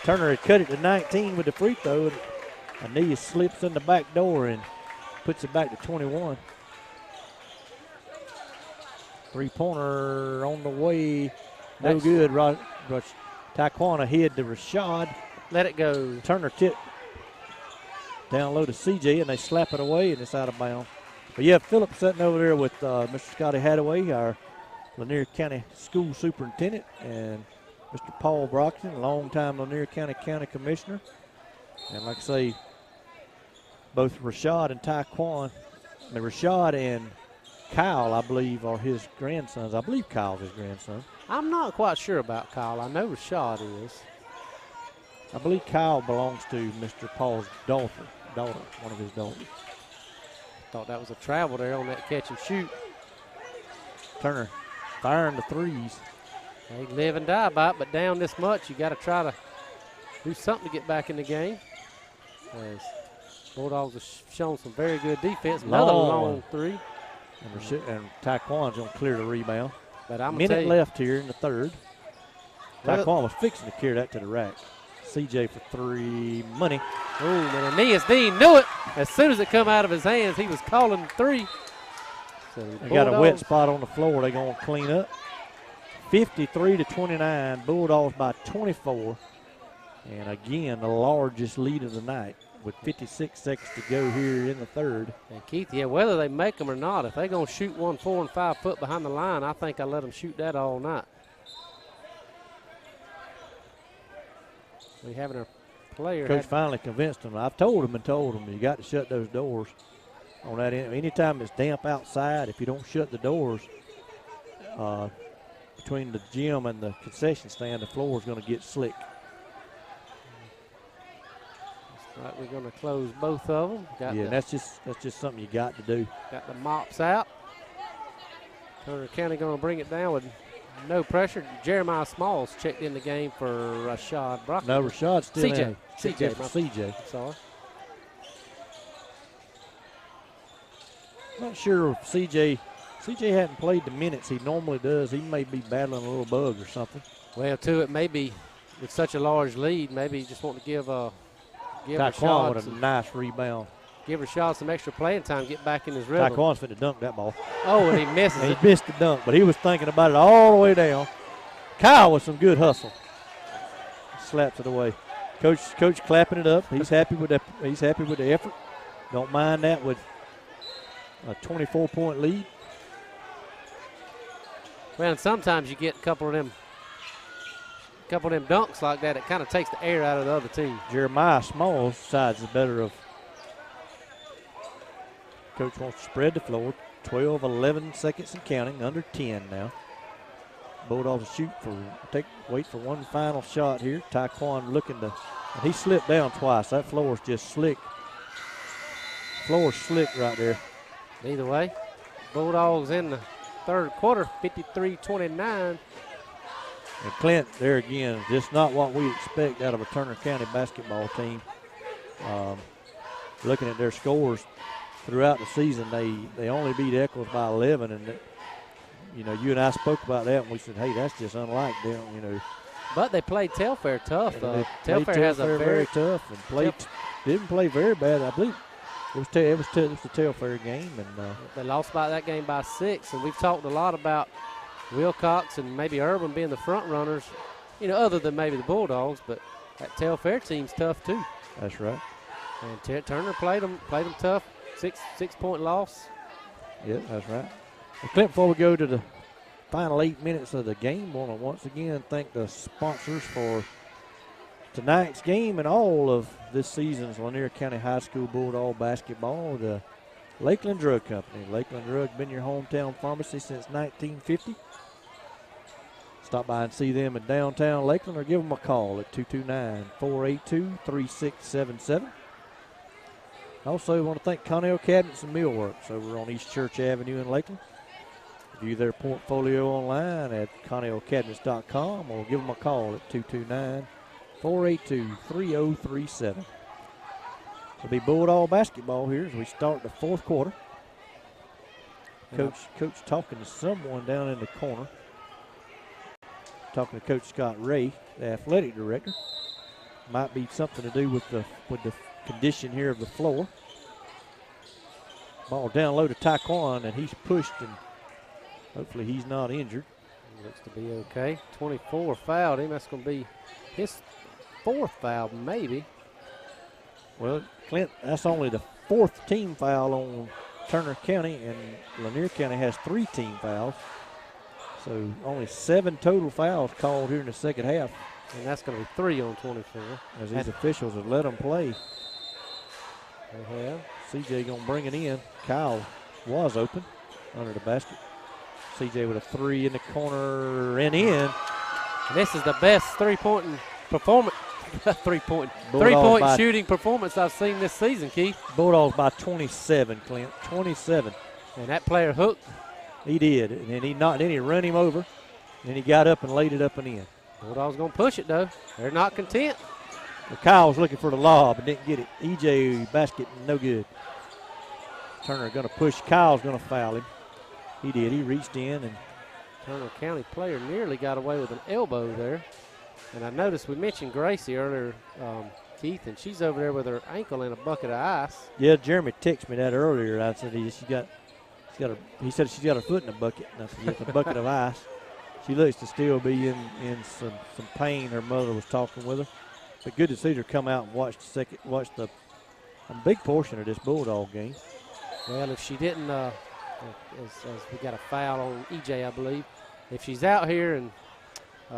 Turner had cut it to 19 with the free throw. Anea slips in the back door and puts it back to 21. Three-pointer on the way. No good. Taquan ahead to Rashad. Let it go. Turner tip down low to CJ, and they slap it away, and it's out of bounds. But yeah, Philip sitting over there with Mr. Scotty Hadaway, our Lanier County School Superintendent, and Mr. Paul Brockton, longtime Lanier County Commissioner. And like I say, both Rashad and Taquan, Rashad and Kyle, I believe, are his grandsons. I believe Kyle's his grandson. I'm not quite sure about Kyle. I know Rashad is. I believe Kyle belongs to Mr. Paul's daughter, one of his daughters. Thought that was a travel there on that catch and shoot. Turner firing the threes. They live and die by it, but down this much, you got to try to do something to get back in the game. As Bulldogs have shown some very good defense. Another long three. And Taquan's going to clear the rebound. But I'm minute left here in the third. Taquan was fixing to carry that to the rack. CJ for 3, money. Ooh, and Aeneas Dean knew it. As soon as it come out of his hands, he was calling 3. So they got a wet spot on the floor they're going to clean up. 53-29, Bulldogs by 24. And again, the largest lead of the night with 56 seconds to go here in the third. And Keith, yeah, whether they make them or not, if they're going to shoot 1 4 and 5 foot behind the line, I think I let them shoot that all night. We having a player. Coach finally convinced them. I've told them, you got to shut those doors on that end. Anytime it's damp outside, if you don't shut the doors between the gym and the concession stand, the floor is going to get slick. Right, we're going to close both of them. That's just something you got to do. Got the mops out. Turner County going to bring it down with no pressure. Jeremiah Smalls checked in the game for Rashad Brockton. No, Rashad's still in. CJ. CJ. Sorry. Not sure if CJ hadn't played the minutes he normally does. He may be battling a little bug or something. Well, too, it may be with such a large lead, maybe just want to give Taquan Rashad with a nice rebound. Give Rashad some extra playing time, get back in his rhythm. Taquan's finna dunk that ball. Oh, and he misses it. He missed the dunk, but he was thinking about it all the way down. Kyle with some good hustle. Slaps it away. Coach clapping it up. He's happy with that. He's happy with the effort. Don't mind that with a 24-point lead. Well, and sometimes you get a couple of them dunks like that. It kind of takes the air out of the other team. Jeremiah Smalls decides the better of. Coach wants to spread the floor. 12, 11 seconds and counting. Under 10 now. Bulldogs wait for one final shot here. Taquan looking to, and he slipped down twice. That floor is just slick. Floor slick right there. Either way, Bulldogs in the third quarter, 53-29. And Clint, there again, just not what we expect out of a Turner County basketball team. Looking at their scores throughout the season, they only beat Eccles by 11, and you and I spoke about that, and we said, hey, that's just unlike them, But they played Telfair tough. Telfair has a very tough and didn't play very bad. I believe it was the Telfair game, and they lost that game by 6. And we've talked a lot about Wilcox and maybe Urban being the front runners, other than maybe the Bulldogs. But that Telfair team's tough too. That's right. And Turner played them tough. 6-point loss. Yeah, that's right. Well, Clint, before we go to the final 8 minutes of the game, I want to once again thank the sponsors for tonight's game and all of this season's Lanier County High School Bulldog basketball. The Lakeland Drug Company. Lakeland Drug been your hometown pharmacy since 1950. Stop by and see them in downtown Lakeland or give them a call at 229-482-3677. Also, want to thank Connell Cabinets and Millworks over on East Church Avenue in Lakeland. View their portfolio online at connellcabinets.com or give them a call at 229-482-3037. It'll be Bulldog basketball here as we start the fourth quarter. Coach talking to someone down in the corner. Talking to Coach Scott Ray, the athletic director. Might be something to do with the condition here of the floor. Ball down low to Taquan, and he's pushed, and hopefully he's not injured. Looks to be okay. 24 fouled him. That's going to be his 4th foul, maybe. Well, Clint, that's only the 4th team foul on Turner County, and Lanier County has 3 team fouls. So only 7 total fouls called here in the second half. And that's going to be 3 on 24. As these officials have let them play. Yeah. CJ going to bring it in. Kyle was open under the basket. CJ with a 3 in the corner and in. And this is the best three-point shooting performance I've seen this season, Keith. Bulldogs by 27, Clint. 27. And that player hooked. He did. And then he run him over. And he got up and laid it up and in. Bulldogs going to push it, though. They're not content. Well, Kyle was looking for the lob and didn't get it. EJ basket, no good. Turner going to push. Kyle's going to foul him. He did. He reached in, and Turner County player nearly got away with an elbow there. And I noticed we mentioned Gracie earlier, Keith, and she's over there with her ankle in a bucket of ice. Yeah, Jeremy texted me that earlier. I said he said she's got her foot in a bucket. And I said, it's a bucket of ice. She looks to still be in some pain. Her mother was talking with her. But good to see her come out and watch a big portion of this Bulldog game. Well, if she didn't, as we got a foul on EJ, I believe. If she's out here and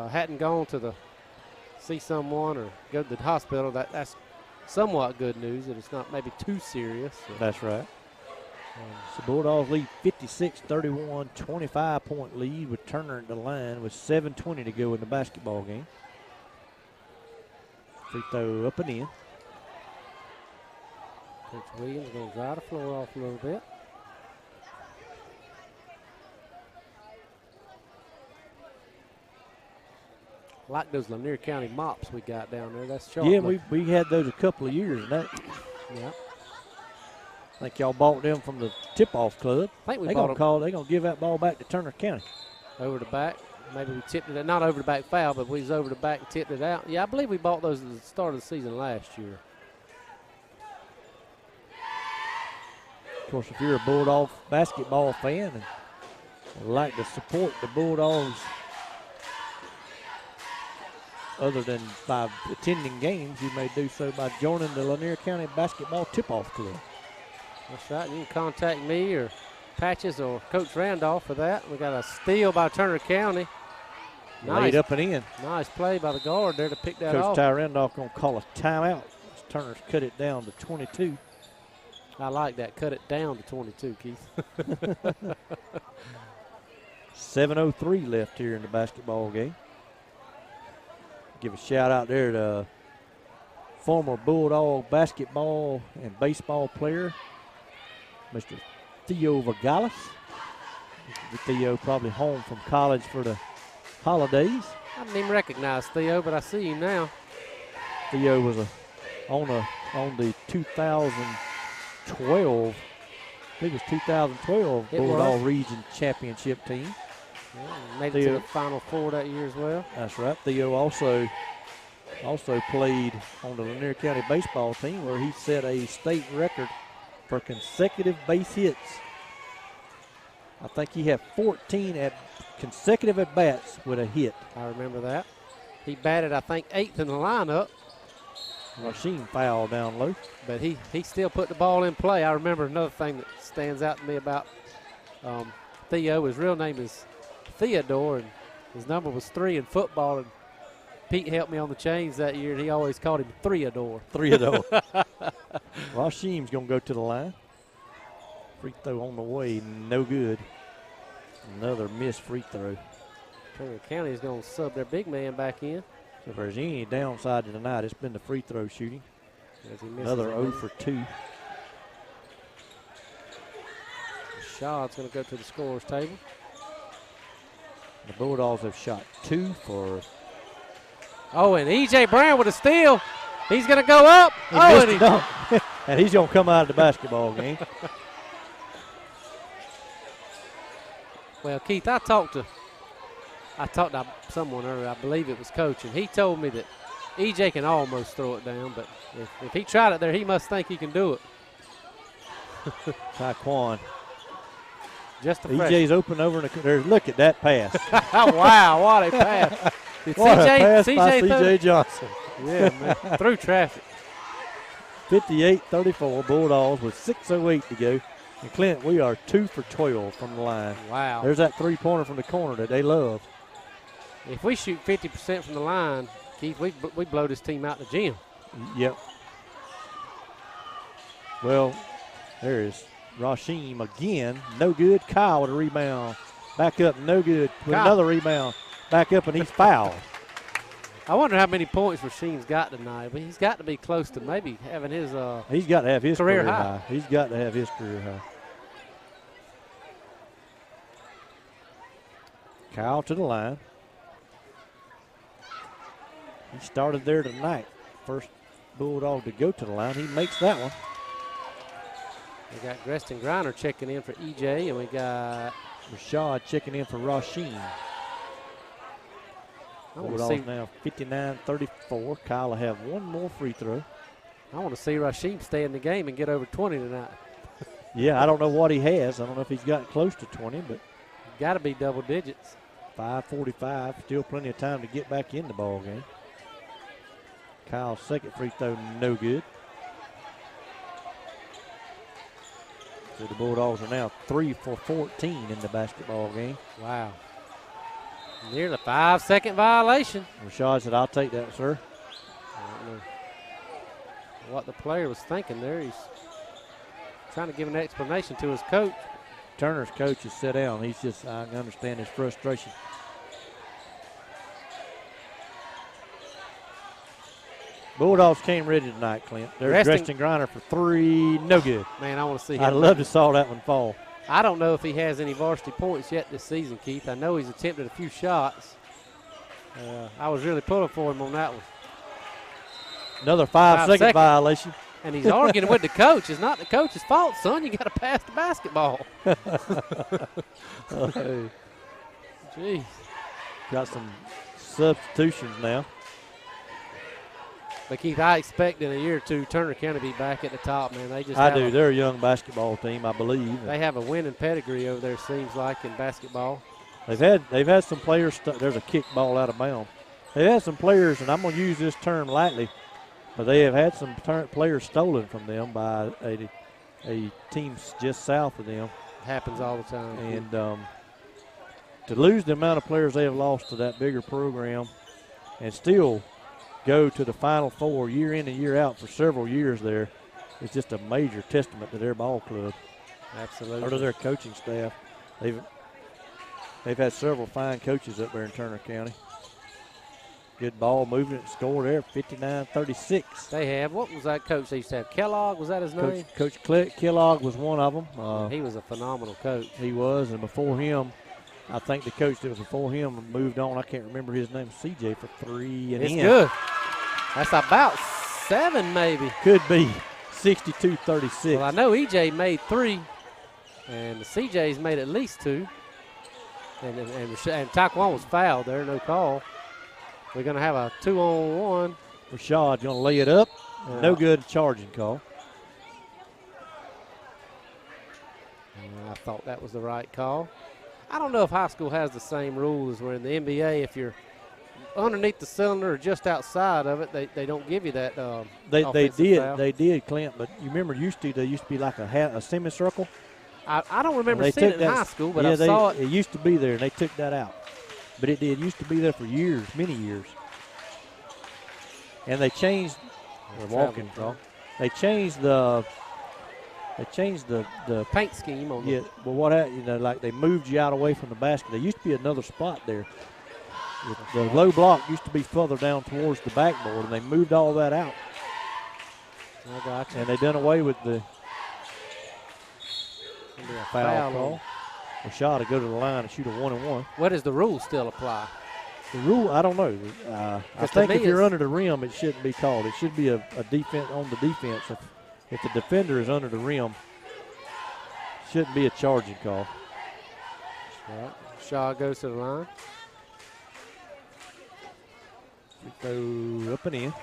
hadn't gone to see someone or go to the hospital, that's somewhat good news that it's not maybe too serious. That's right. So Bulldogs lead 56-31, 25-point lead with Turner at the line with 7:20 to go in the basketball game. Free throw up and in. Coach Williams going to dry the floor off a little bit. I like those Lanier County mops we got down there. That's sharp. Yeah, we had those a couple of years. Yeah. I think y'all bought them from the tip-off club. I think we They're bought going to give that ball back to Turner County. over the back. Maybe we tipped it, not over the back foul, but we was over the back and tipped it out. Yeah, I believe we bought those at the start of the season last year. Of course, if you're a Bulldog basketball fan and would like to support the Bulldogs other than by attending games, you may do so by joining the Lanier County Basketball Tip-Off Club. That's right. You can contact me or Patches or Coach Randolph for that. We got a steal by Turner County. Laid up and in. Nice play by the guard there to pick that off. Coach Ty Randolph going to call a timeout. Turner's cut it down to 22. I like that. Cut it down to 22, Keith. 7:03 left here in the basketball game. Give a shout out there to former Bulldog basketball and baseball player, Mr. Theo Vagalis. Theo probably home from college for the holidays. I didn't even recognize Theo, but I see him now. Theo was on the 2012, I think it was 2012 Bulldog Region Championship team. Yeah, made it to the Final Four that year as well. That's right. Theo also played on the Lanier County baseball team where he set a state record for consecutive base hits. I think he had 14 consecutive at-bats with a hit. I remember that. He batted, I think, 8th in the lineup. Machine foul down low. But he still put the ball in play. I remember another thing that stands out to me about Theo. His real name is Theodore, and his number was 3 in football. And Pete helped me on the chains that year, and he always called him Threodore. Threodore. Rasheem's going to go to the line. Free throw on the way, no good. Another missed free throw. Turner County is going to sub their big man back in. So if there's any downside to tonight, it's been the free throw shooting. Another 0 for 2. Shot's going to go to the scorer's table. The Bulldogs have shot 2 for. Oh, and E.J. Brown with a steal. He's going to go up. And he's going to come out of the basketball game. Well, Keith, I talked to someone earlier, I believe it was Coach, and he told me that E.J. can almost throw it down, but if he tried it there, he must think he can do it. Taekwon. Just a E.J.'s open over in the. Look at that pass. Wow, what a pass. What a pass by C.J. Johnson. Yeah, man, through traffic. 58-34 Bulldogs with 6:08 to go. And Clint, we are 2 for 12 from the line. Wow. There's that three-pointer from the corner that they love. If we shoot 50% from the line, Keith, we blow this team out the gym. Yep. Well, there is Rasheem again. No good. Kyle with a rebound. Back up, no good. With another rebound. Back up, and he's fouled. I wonder how many points Rasheem's got tonight, but he's got to be close to maybe having his he's got to have his career high. He's got to have his career high. Kyle to the line. He started there tonight. First Bulldog to go to the line. He makes that one. We got Greston Griner checking in for E.J., and we got Rashad checking in for Rasheem. Bulldogs now 59-34. Kyle will have one more free throw. I want to see Rasheem stay in the game and get over 20 tonight. Yeah, I don't know what he has. I don't know if he's gotten close to 20, but got to be double digits. 5:45, still plenty of time to get back in the ball game. Kyle's second free throw, no good. So the Bulldogs are now 3 for 14 in the basketball game. Wow. Near the 5-second violation. Rashad said, I'll take that, sir. I don't know what the player was thinking there. He's trying to give an explanation to his coach. Turner's coach is set down. He's just, I understand his frustration. Bulldogs came ready tonight, Clint. There's Greston Griner for 3, no good. Man, I want to see him. I'd love to saw that one fall. I don't know if he has any varsity points yet this season, Keith. I know he's attempted a few shots. I was really pulling for him on that one. Another 5-second violation. And he's arguing with the coach. It's not the coach's fault, son. You got to pass the basketball. Hey. Jeez. Got some substitutions now. But, Keith, I expect in a year or two Turner County to be back at the top, man. They just I do. They're a young basketball team, I believe. They have a winning pedigree over there, seems like, in basketball. They've had some players. There's a kickball out of bounds. They've had some players, and I'm going to use this term lightly, but they have had some players stolen from them by a team just south of them. It happens all the time. And to lose the amount of players they have lost to that bigger program and still go to the Final Four year in and year out for several years there is just a major testament to their ball club. Absolutely. Or to their coaching staff. They've had several fine coaches up there in Turner County. Good ball movement, score there, 59-36. They have. What was that coach they used to have? Kellogg, was that his name? Coach Kellogg was one of them. He was a phenomenal coach. He was, and before him, I think the coach that was before him moved on. I can't remember his name. CJ for three. And it's good. That's about 7 maybe. Could be 62-36. Well, I know EJ made 3, and the CJ's made at least 2. And Taekwon was fouled there, no call. We're going to have a 2-on-1. Rashad's going to lay it up. No good, charging call. I thought that was the right call. I don't know if high school has the same rules as we're in the NBA. If you're underneath the cylinder or just outside of it, they don't give you that They did, foul. They did, Clint, but you remember there used to be like a semicircle. I don't remember seeing it in high school, but I saw it. It used to be there, and they took that out. But it used to be there for years, many years. And they changed They changed the paint scheme on well, what happened, like they moved you out away from the basket. There used to be another spot there. The low block used to be further down towards the backboard, and they moved all that out. I got you. And they done away with the foul call. Rashad to go to the line and shoot a 1-and-1. What does the rule still apply? The rule, I don't know. I think if you're under the rim, it shouldn't be called. It should be a defense on the defense. If the defender is under the rim, it shouldn't be a charging call. Right. Shaw goes to the line. Free throw up and in.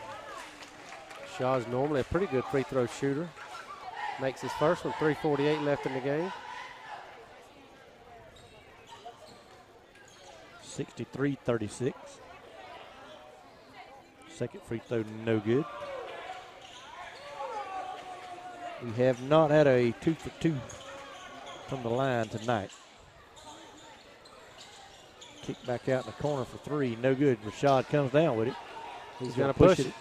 Shaw's normally a pretty good free throw shooter. Makes his first one, 3:48 left in the game. 63-36. Second free throw, no good. We have not had a 2-for-2 from the line tonight. Kick back out in the corner for 3, no good. Rashad comes down with it. He's going to push it.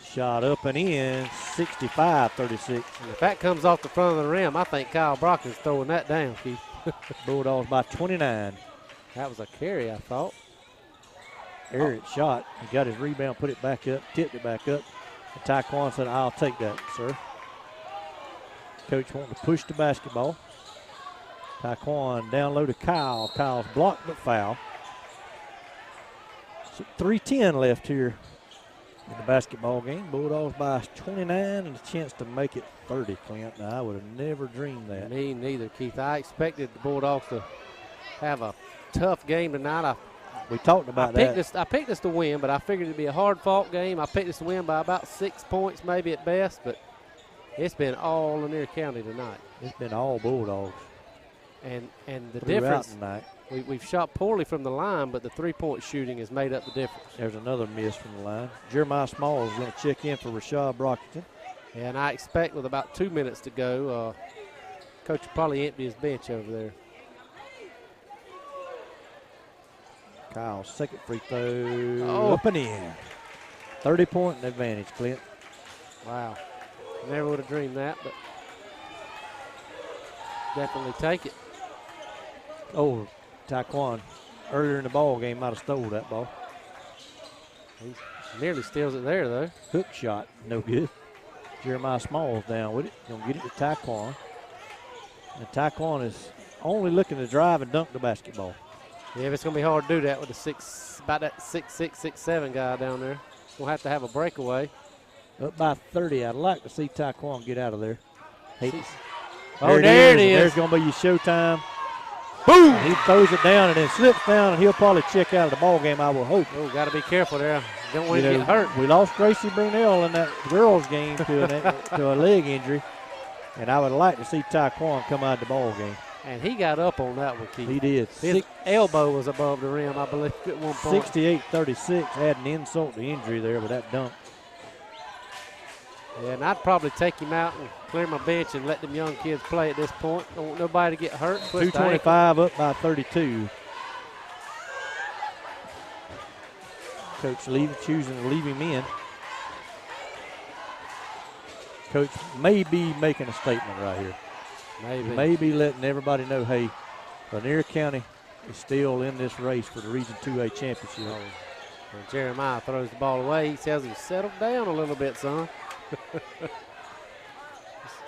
Shot up and in, 65-36. If that comes off the front of the rim, I think Kyle Brocken's throwing that down, Keith. Bulldogs by 29. That was a carry, I thought. Eric shot. He got his rebound, put it back up, tipped it back up. And Taekwon said, I'll take that, sir. Coach wanting to push the basketball. Taekwon down low to Kyle. Kyle's blocked but foul. So 3:10 left here in the basketball game. Bulldogs by 29 and a chance to make it 30, Clint. Now, I would have never dreamed that. Me neither, Keith. I expected the Bulldogs to have a tough game tonight. We talked about that. I picked us to win, but I figured it'd be a hard-fought game. I picked us to win by about 6 points, maybe at best, but it's been all Lanier County tonight. It's been all Bulldogs. And the Throughout difference, tonight. we've shot poorly from the line, but the three-point shooting has made up the difference. There's another miss from the line. Jeremiah Smalls is going to check in for Rashad Brockington. And I expect with about 2 minutes to go, Coach will probably empty his bench over there. Kyle's second free throw up and in. 30-point advantage, Clint. Wow. Never would have dreamed that, but definitely take it. Oh, Taekwon earlier in the ball game might have stole that ball. He nearly steals it there, though. Hook shot, no good. Jeremiah Smalls down with it. Going to get it to Taekwon. And Taekwon is only looking to drive and dunk the basketball. Yeah, it's going to be hard to do that with about that 6'6", 6'7" guy down there. We'll have to have a breakaway. Up by 30. I'd like to see Taekwon get out of there. Oh, there it is. There's going to be your showtime. Boom! He throws it down and then slips down, and he'll probably check out of the ball game, I will hope. Oh, got to be careful there. Don't want to get hurt. We lost Gracie Brunell in that girls' game to a leg injury, and I would like to see Taekwon come out of the ball game. And he got up on that one, Keith. He did. His elbow was above the rim, I believe, at one point. 68-36. Had an insult to injury there with that dunk. Yeah, and I'd probably take him out and clear my bench and let them young kids play at this point. Don't want nobody to get hurt. 2:25 up by 32. Coach choosing to leave him in. Coach may be making a statement right here. Maybe. He may be letting everybody know, hey, Lanier County is still in this race for the Region 2A championship. And Jeremiah throws the ball away. He tells him, settle down a little bit, son.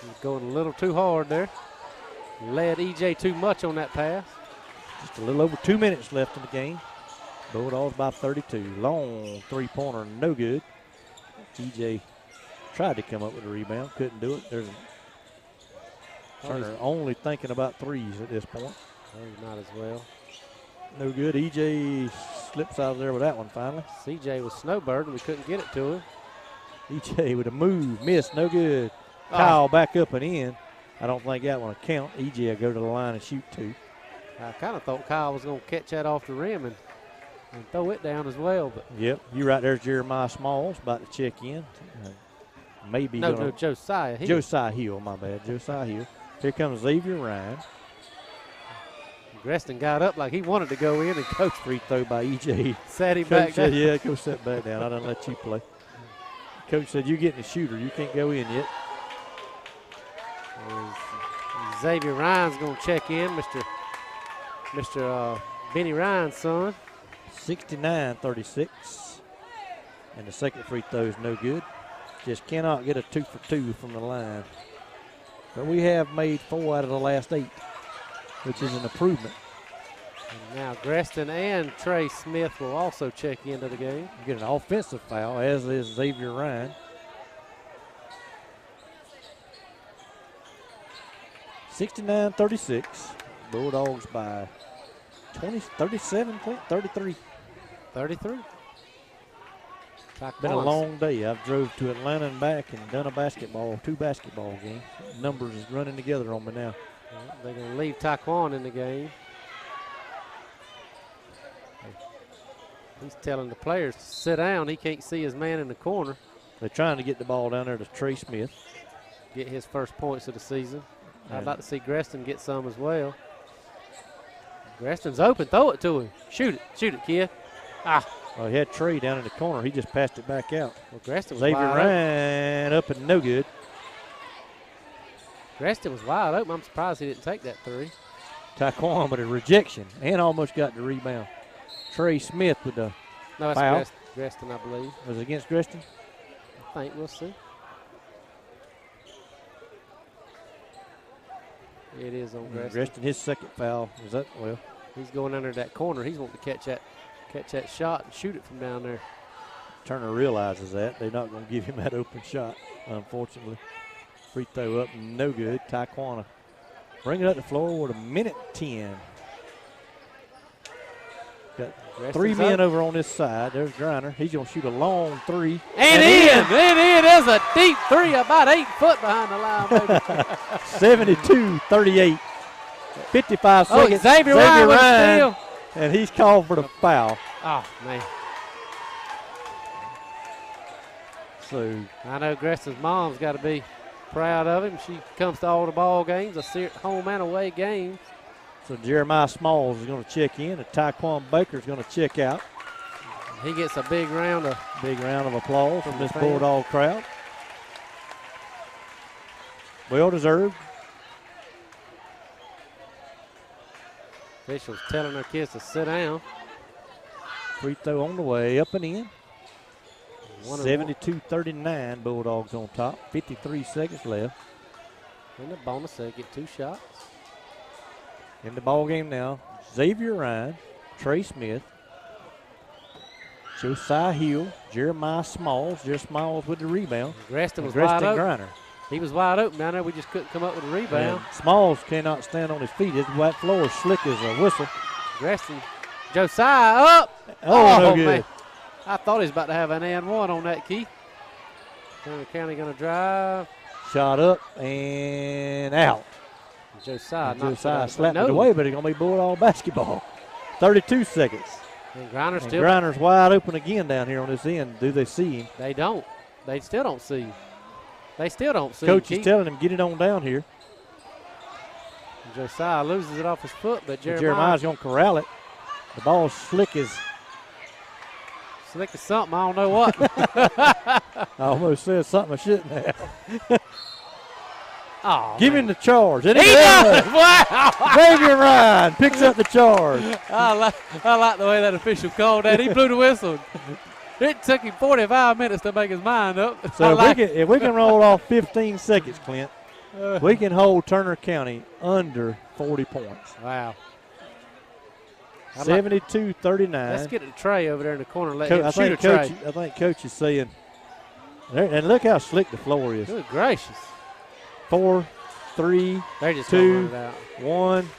He's going a little too hard there. Led EJ too much on that pass. Just a little over 2 minutes left in the game. Bulldogs by 32. Long three-pointer, no good. EJ tried to come up with a rebound, couldn't do it. There's Turner only thinking about threes at this point. Oh, not as well. No good. EJ slips out of there with that one finally. CJ was snowbirding. We couldn't get it to him. EJ with a move, miss, no good. Kyle back up and in. I don't think that one will count. EJ will go to the line and shoot two. I kind of thought Kyle was going to catch that off the rim and throw it down as well. But yep, you right there's Jeremiah Smalls about to check in. Maybe no, Josiah Hill. Josiah Hill, my bad. Josiah Hill. Here comes Xavier Ryan. Greston got up like he wanted to go in, and coach free throw by EJ. Sat him back down. Yeah, go sit back down. I done let you play. Coach said, you're getting a shooter. You can't go in yet. Xavier Ryan's going to check in, Mr. Benny Ryan's son. 69-36. And the second free throw is no good. Just cannot get a 2 for 2 from the line. But we have made 4 out of the last 8, which is an improvement. And now Greston and Trey Smith will also check into the game. Get an offensive foul, as is Xavier Ryan. 69-36. Bulldogs by 33. 33. Been a long day. I've drove to Atlanta and back and done two basketball games. Numbers is running together on me now. Well, they're going to leave Taekwon in the game. He's telling the players to sit down. He can't see his man in the corner. They're trying to get the ball down there to Trey Smith. Get his first points of the season. I'd like to see Greston get some as well. Greston's open. Throw it to him. Shoot it, kid. Well, he had Trey down in the corner. He just passed it back out. Well, Greston was Xavier wide Ryan up and no good. Greston was wide open. I'm surprised he didn't take that three. Taekwon with a rejection and almost got the rebound. Trey Smith with the foul. That's Greston, I believe. Was it against Greston? I think we'll see. It is on Greston. Greston, his second foul. Was that, well? He's going under that corner. He's wanting to catch that shot and shoot it from down there. Turner realizes that. They're not going to give him that open shot, unfortunately. Free throw up, no good. Taekwon bring it up the floor with 1:10. Got Greston's 3 men over on this side. There's Griner. He's going to shoot a long three. And in. There's a deep three, about 8 foot behind the line, baby. 72-38. 55 seconds. Xavier Ryan with the steal. And he's called for the foul. Oh, man. So I know Greston's mom's got to be proud of him. She comes to all the ball games, home and away games. So Jeremiah Smalls is going to check in, and Taekwon Baker is going to check out. He gets a big round of applause from this Bulldog crowd. Well deserved. Officials telling their kids to sit down. Free throw on the way, up and in. 72-39, Bulldogs on top. 53 seconds left. And the bonus, they get 2 shots. In the ball game now, Xavier Ryan, Trey Smith, Josiah Hill, Jeremiah Smalls. Jerry Smalls with the rebound. Greston was Greston wide open. Griner. He was wide open down there. We just couldn't come up with a rebound. And Smalls cannot stand on his feet. His wet floor is slick as a whistle. Greston. Josiah up. Oh, no good. Man. I thought he was about to have an and one on that key. Turner County going to drive. Shot up and out. Josiah slapped it away, but it's going to be Bulldog basketball. 32 seconds. And Griner's And still. Griner's wide open again down here on this end. Do they see him? They don't. They still don't see him. They still don't see Coach him. is telling him, get it on down here. Josiah loses it off his foot, but Jeremiah's going to corral it. The ball's slick as something. I don't know what. I almost said something I shouldn't have. Oh, Give him the charge. And he does. Wow. Xavier Ryan picks up the charge. I like the way that official called that. He blew the whistle. It took him 45 minutes to make his mind up. So if we can roll off 15 seconds, Clint, we can hold Turner County under 40 points. Wow. 72-39. Let's get a Trey over there in the corner and let him shoot a Trey. I think Coach is saying, and look how slick the floor is. Good gracious. 4, 3, They're just 2, it out. 1.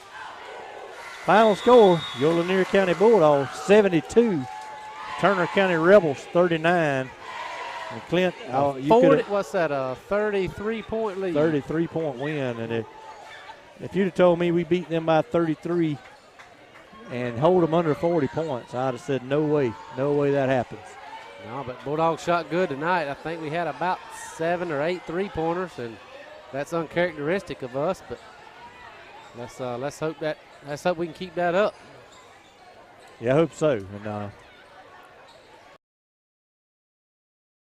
Final score, your Lanier County Bulldogs 72. Turner County Rebels 39. And Clint, what's that, a 33-point lead? 33-point win. And if you'd have told me we beat them by 33 and hold them under 40 points, I'd have said no way that happens. No, but Bulldogs shot good tonight. I think we had about 7 or 8 three-pointers, and that's uncharacteristic of us. But let's hope we can keep that up. Yeah, I hope so. And